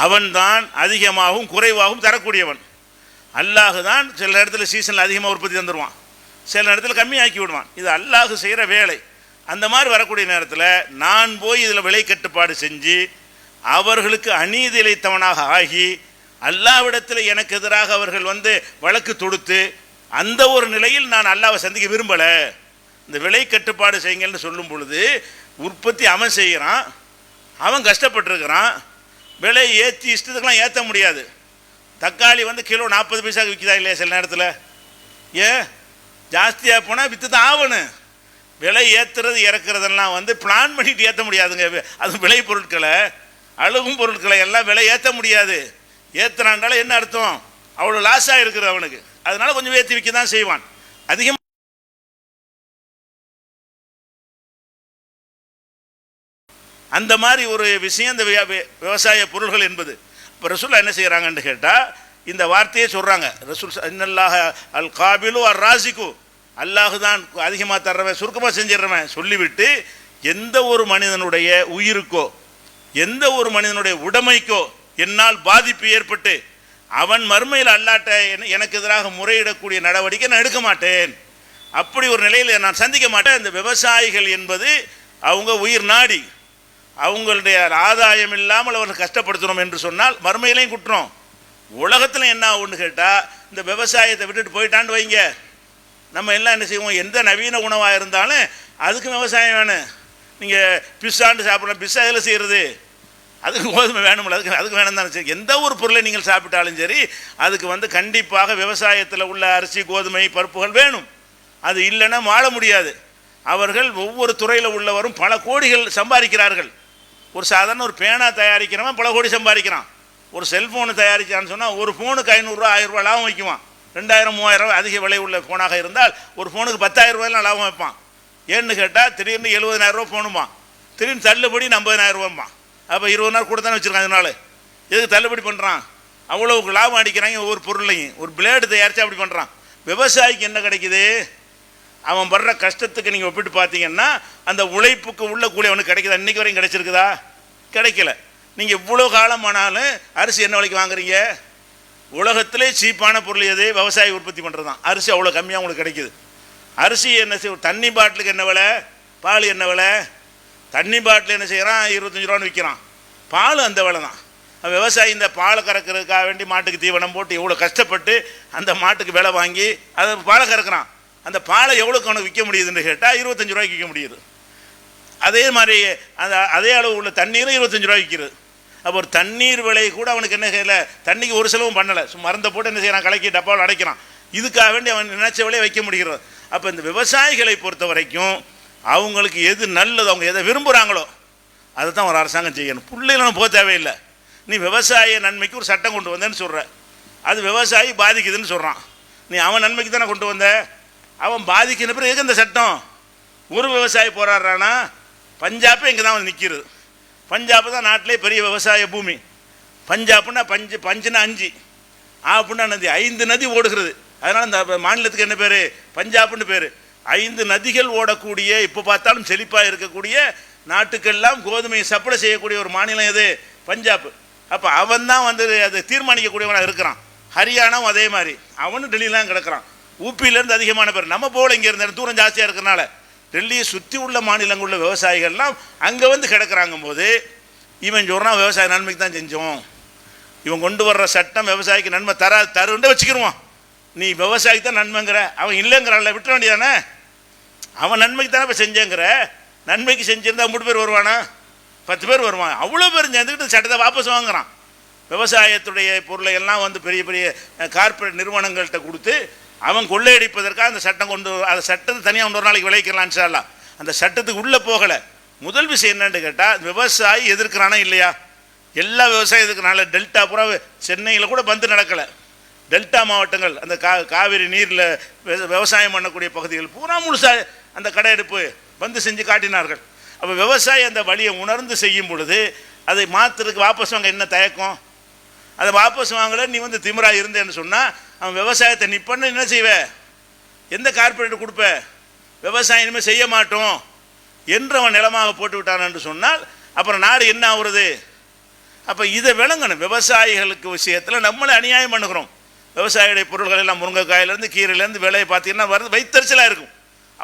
அவன் தான் அதிகமாகவும் குறைவாகவும் தரக்கூடியவன். அல்லாஹ் தான் சில இடத்துல சீசனில் அதிகமாக உற்பத்தி தந்துடுவான், சில நேரத்தில் கம்மியாக்கி விடுவான். இது அல்லாஹ் செய்கிற வேலை. அந்த மாதிரி வரக்கூடிய நேரத்தில் நான் போய் இதில் விலை கட்டுப்பாடு செஞ்சு அவர்களுக்கு அநீதி இழைத்தவனாக ஆகி அல்லாஹ்விடத்தில் எனக்கு எதிராக அவர்கள் வந்து வழக்கு தொடுத்து அந்த ஒரு நிலையில் நான் அல்லாஹ்வை சந்திக்க விரும்பலை. இந்த விலை கட்டுப்பாடு செய்யுங்கள்னு சொல்லும் பொழுது உற்பத்தி அவன் செய்கிறான், அவன் கஷ்டப்பட்டுருக்கிறான், விலை ஏற்றி இஷ்டத்துக்கெலாம் ஏற்ற முடியாது. தக்காளி வந்து கிலோ 40 பைசாவுக்கு விற்கிதா இல்லையா? சில நேரத்தில் ஏன் ஜாஸ்தியாக போனால் விற்று தான் ஆகணும். விலை ஏற்றுறது இறக்குறதெல்லாம் வந்து பிளான் பண்ணிட்டு ஏற்ற முடியாதுங்க. அது விலை பொருட்களை, அழுகும் பொருட்களை எல்லாம் விலை ஏற்ற முடியாது. ஏற்றுறாண்டால என்ன அர்த்தம், அவ்வளோ லாஸாக இருக்குது அவனுக்கு. அதனால கொஞ்சம் ஏற்றி விற்க தான் செய்வான். அதிகமாக அந்த மாதிரி ஒரு விஷயம் இந்த விவசாய பொருள்கள் என்பது. இப்போ ரசூலுல்லாஹ் என்ன செய்கிறாங்கன்னு கேட்டால் இந்த வார்த்தையே சொல்கிறாங்க. ரசூல் இன்னல்லாஹ அல் காபிலு அர் ராசிக்கு, அல்லாஹு தான் அதிகமாக தர்றவன், சுருக்கமாக செஞ்சிடுறவன் சொல்லிவிட்டு எந்த ஒரு மனிதனுடைய உயிருக்கோ எந்த ஒரு மனிதனுடைய உடைமைக்கோ என்னால் பாதிப்பு ஏற்பட்டு அவன் மறுமையில் அல்லாட்ட எனக்கு எதிராக முறையிடக்கூடிய நடவடிக்கை நான் எடுக்க மாட்டேன், அப்படி ஒரு நிலையில் நான் சந்திக்க மாட்டேன். இந்த விவசாயிகள் என்பது அவங்க உயிர் நாடி, அவங்களுடைய ஆதாயம் இல்லாமல் அவர்கள் கஷ்டப்படுத்தணும் என்று சொன்னால் மறுமையிலையும் குற்றம். உலகத்தில் என்ன ஆகுன்னு கேட்டால் இந்த விவசாயத்தை விட்டுட்டு போயிட்டான்னு வைங்க, நம்ம எல்லாம் என்ன செய்வோம், எந்த நவீன உணவாக இருந்தாலும் அதுக்கு விவசாயம் வேணும். நீங்கள் பிஸ்ஸாண்டு சாப்பிட்றோம், பிஸ்ஸா எதில் செய்கிறது, அதுக்கு கோதுமை வேணும்ல, அதுக்கு வேணும் தானே. சரி, எந்த ஒரு பொருளை நீங்கள் சாப்பிட்டாலும் சரி அதுக்கு வந்து கண்டிப்பாக விவசாயத்தில் உள்ள அரிசி கோதுமை பருப்புகள் வேணும். அது இல்லைன்னா வாழ முடியாது. அவர்கள் ஒவ்வொரு துறையில் உள்ளவரும் பல கோடிகள் சம்பாதிக்கிறார்கள். ஒரு சாதாரண ஒரு பேனா தயாரிக்கிறவன் பல கோடி சம்பாதிக்கிறான். ஒரு செல்ஃபோனு தயாரிக்கிறான்னு சொன்னால் ஒரு ஃபோனுக்கு 500 ரூபா 1000 ரூபா லாபம் வைக்குவான். 2000 3000 அதிக விலை உள்ள ஃபோனாக இருந்தால் ஒரு ஃபோனுக்கு 10,000 ரூபாயெலாம் லாபம் வைப்பான். ஏன்னு கேட்டால் திடீர்னு 70,000 ரூபா ஃபோனுமா, திடீர்னு தள்ளுபடி 50,000 ரூபாம்மா. அப்போ 20 நாள் கூட தானே வச்சுருக்கான். அதனால எதுக்கு தள்ளுபடி பண்ணுறான், அவ்வளோவுக்கு லாபம் அடிக்கிறாங்க. ஒவ்வொரு பொருளையும் ஒரு பிளேடு தயாரித்து அப்படி பண்ணுறான். விவசாயிக்கு என்ன கிடைக்குது, அவன் படுற கஷ்டத்துக்கு நீங்கள் ஒப்பிட்டு பார்த்தீங்கன்னா அந்த உழைப்புக்கு உள்ள கூலி அவனுக்கு கிடைக்குதா? இன்றைக்கி வரையும் கிடைச்சிருக்குதா? கிடைக்கல. நீங்கள் இவ்வளோ காலம் ஆனாலும் அரிசி என்ன விலைக்கு வாங்குறீங்க? உலகத்திலே சீப்பான பொருள் எது? விவசாயி உற்பத்தி பண்ணுறது தான். அரிசி அவ்வளோ கம்மியாக உங்களுக்கு கிடைக்குது. அரிசி என்ன செய்ய, தண்ணி பாட்டிலுக்கு என்ன விலை, பால் என்ன விலை? தண்ணி பாட்டில் என்ன செய்கிறான், 25 ரூபான்னு விற்கிறான். பால் அந்த விலை தான். விவசாயி இந்த பாலை கறக்கிறதுக்காக வேண்டி மாட்டுக்கு தீவனம் போட்டு எவ்வளோ கஷ்டப்பட்டு அந்த மாட்டுக்கு விலை வாங்கி அதை பாலை கறக்கிறான். அந்த பாலை எவ்வளோக்கு அவனுக்கு விற்க முடியுதுன்னு கேட்டால் 25 ரூபாய்க்கு விற்க முடியுது. அதே மாதிரி அதே அளவு உள்ள தண்ணீரும் 25 ரூபாய்க்கு விற்கிறது. அப்போ ஒரு தண்ணீர் விலை கூட அவனுக்கு என்ன செய்யலை, தண்ணிக்கு ஒரு செலவும் பண்ணலை, மருந்தை போட்டு என்ன செய்யறான், கலக்கி டப்பாவில் அடைக்கிறான். இதுக்காக வேண்டி அவன் நினைச்ச விலையை வைக்க முடிகிறது. அப்போ இந்த விவசாயிகளை பொறுத்த வரைக்கும் அவங்களுக்கு எது நல்லது, அவங்க எதை விரும்புகிறாங்களோ அதை தான் ஒரு அரசாங்கம் செய்யணும். பிள்ளைகளும் போக தேவையில்லை. நீ விவசாய நன்மைக்கு ஒரு சட்டம் கொண்டு வந்தேன்னு சொல்கிற, அது விவசாயி பாதிக்குதுன்னு சொல்கிறான். நீ அவன் நன்மைக்கு தானே கொண்டு வந்த, அவன் பாதிக்கிற பிறகு எதுக்கு இந்த சட்டம்? ஒரு விவசாயி போராடுறானா, பஞ்சாபே இங்கே தான் வந்து நிற்கிறது. பஞ்சாப் தான் நாட்டிலே பெரிய விவசாய பூமி. பஞ்சாப்னா பஞ்சுனா 5, ஆப்புன்னா நதி, 5 நதி ஓடுகிறது. அதனால் இந்த மாநிலத்துக்கு என்ன பேர், பஞ்சாப்னு பேர். 5 நதிகள் ஓடக்கூடிய, இப்போ பார்த்தாலும் செழிப்பாக இருக்கக்கூடிய, நாட்டுக்கெல்லாம் கோதுமையை சப்ளை செய்யக்கூடிய ஒரு மாநிலம் எது? பஞ்சாப். அப்போ அவன் தான் வந்து அதை தீர்மானிக்கக்கூடியவனாக இருக்கிறான். ஹரியானாவும் அதே மாதிரி, அவனும் டெல்லியெலாம் கிடக்கிறான். ஊப்பியிலேருந்து அதிகமான பேர், நம்ம போல் இங்கே இருந்த தூரம் ஜாஸ்தியாக இருக்கிறனால டெல்லியை சுற்றி உள்ள மாநிலங்களில் உள்ள விவசாயிகள்லாம் அங்கே வந்து கிடக்கிறாங்க போது இவன் சொல்கிறான் விவசாய நன்மைக்கு தான் செஞ்சோம். இவன் கொண்டு வர்ற சட்டம் விவசாயிக்கு நன்மை தருன்னு வச்சுக்கிடுவான். நீ விவசாயிக்கு தான் நன்மைங்கிற, அவன் இல்லைங்கிறான்ல, விட்டுற வேண்டியதானே. அவன் நன்மைக்கு தானே இப்போ செஞ்சேங்கிற. நன்மைக்கு செஞ்சிருந்தா 3 பேர் வருவானா, 10 பேர் வருவான். அவ்வளோ பேர் சேர்ந்துக்கிட்டு சட்டத்தை வாபஸ் வாங்குறான். விவசாயத்துடைய பொருளை எல்லாம் வந்து பெரிய பெரிய கார்ப்பரேட் நிறுவனங்கள்கிட்ட கொடுத்து அவன் கொள்ளையடிப்பதற்காக அந்த சட்டம் அந்த சட்டத்தை தனியாக இன்னொரு நாளைக்கு விளைவிக்கலாம் இன்ஷா அல்லாஹ். அந்த சட்டத்துக்கு உள்ளே போகலை. முதல் விஷயம் என்னன்னு கேட்டால், விவசாயி எதிர்க்கிறானா இல்லையா? எல்லா விவசாயம் எதிர்க்கிறான. டெல்டா பூரா சென்னையில் கூட பந்து நடக்கலை. டெல்டா மாவட்டங்கள் அந்த காவிரி நீரில் விவசாயம் பண்ணக்கூடிய பகுதிகள் பூரா முழுசாக அந்த கடையெடுப்பு பந்து செஞ்சு காட்டினார்கள். அப்போ விவசாயி அந்த வழியை உணர்ந்து செய்யும் பொழுது அதை மாற்றுறதுக்கு வாபஸ் வாங்க என்ன தயக்கம்? அதை வாபஸ் வாங்கலை, நீ வந்து திமிரா இருந்தேன்னு சொன்னால் அவன் விவசாயத்தை நிப்பன்னு என்ன செய்வ? எந்த கார்பரேட் கொடுப்ப? விவசாயம் இனிமேல் செய்ய மாட்டோம் என்று அவன் நிலமாக போட்டு விட்டான் என்று சொன்னால் அப்புறம் நாடு என்ன ஆகுறது? அப்போ இதை விளங்கணும். விவசாயிகளுக்கு விஷயத்தில் நம்மளை அநியாயம் பண்ணுகிறோம். விவசாயியுடைய பொருள்கள் எல்லாம் முருங்கைக்காயிலேருந்து கீரையிலேருந்து விலையை பார்த்தீங்கன்னா வருது வைத்தறிச்சலாக இருக்கும்.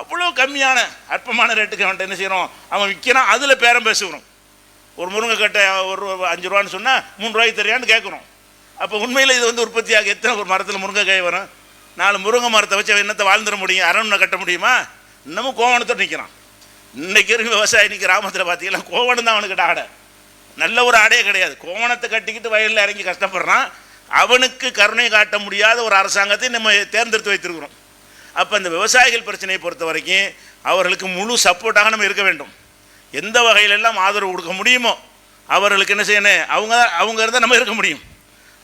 அவ்வளோ கம்மியான அற்பமான ரேட்டுக்கு அவன்கிட்ட என்ன செய்கிறோம்? அவன் விற்கிறான், அதில் பேரம் பேசுகிறோம். ஒரு முருங்கைக்கட்டை ஒரு 5 ரூபான்னு சொன்னால் 3 ரூபாய்க்கு தெரியான்னு கேட்குறோம். அப்போ உண்மையில் இது வந்து உற்பத்தியாக எத்தனை ஒரு மரத்தில் முருங்கைக்காய் வரும்? 4 முருங்கை மரத்தை வச்சு என்னத்தை வாழ்ந்துட முடியும்? அரண்மனை கட்ட முடியுமா? இன்னமும் கோவணத்தோடு நிற்கிறான். இன்றைக்கி இருக்க விவசாயி இன்னைக்கு கிராமத்தில் பார்த்தீங்கன்னா கோவணம் தான் அவனுக்கிட்ட ஆடை. நல்ல ஒரு ஆடையே கிடையாது. கோவணத்தை கட்டிக்கிட்டு வயலில் இறங்கி கஷ்டப்படுறான். அவனுக்கு கருணை காட்ட முடியாத ஒரு அரசாங்கத்தை நம்ம தேர்ந்தெடுத்து வைத்திருக்கிறோம். அப்போ இந்த விவசாயிகள் பிரச்சனையை பொறுத்த வரைக்கும் அவர்களுக்கு முழு சப்போர்ட்டாக நம்ம இருக்க வேண்டும். எந்த வகையிலெல்லாம் ஆதரவு கொடுக்க முடியுமோ அவர்களுக்கு என்ன செய்யணும்? அவங்க இருந்தால் நம்ம இருக்க முடியும்.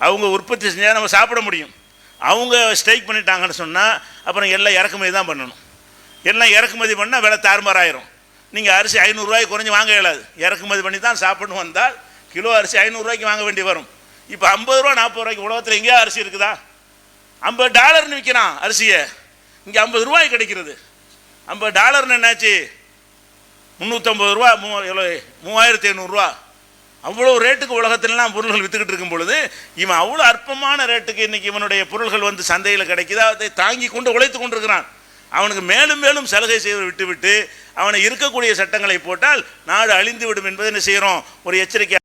அவங்க உற்பத்தி செஞ்சால் நம்ம சாப்பிட முடியும். அவங்க ஸ்ட்ரைக் பண்ணிட்டாங்கன்னு சொன்னால் அப்புறம் எல்லாம் இறக்குமதி தான் பண்ணணும். எல்லாம் இறக்குமதி பண்ணால் விலை தாறுமாறாயிரும். நீங்கள் அரிசி 500 ரூபாய்க்கு குறைஞ்சி வாங்க இயலாது. இறக்குமதி பண்ணி தான் சாப்பிடணும். வந்தால் கிலோ அரிசி 500 ரூபாய்க்கு வாங்க வேண்டி வரும். இப்போ 50 ரூபா 40 ரூபாய்க்கு உலகத்தில் எங்கேயா அரிசி இருக்குதா? $50 விற்கிறான் அரிசியை. இங்கே 50 ரூபாய்க்கு கிடைக்கிறது. $50 என்னாச்சு? 350 ரூபா, 3500 அவ்வளோ ரேட்டுக்கு உலகத்திலலாம் பொருள்கள் விற்றுக்கிட்டு இருக்கும் பொழுது இவன் அவ்வளோ அற்பமான ரேட்டுக்கு இன்றைக்கி இவனுடைய பொருள்கள் வந்து சந்தையில் கிடைக்குதா? அதை தாங்கி கொண்டு உழைத்து கொண்டிருக்கிறான். அவனுக்கு மேலும் மேலும் சலுகை செய்து விட்டுவிட்டு அவனை இருக்கக்கூடிய சட்டங்களை போட்டால் நாடு அழிந்து விடும் என்பதை என்ன செய்கிறோம்? ஒரு எச்சரிக்கை.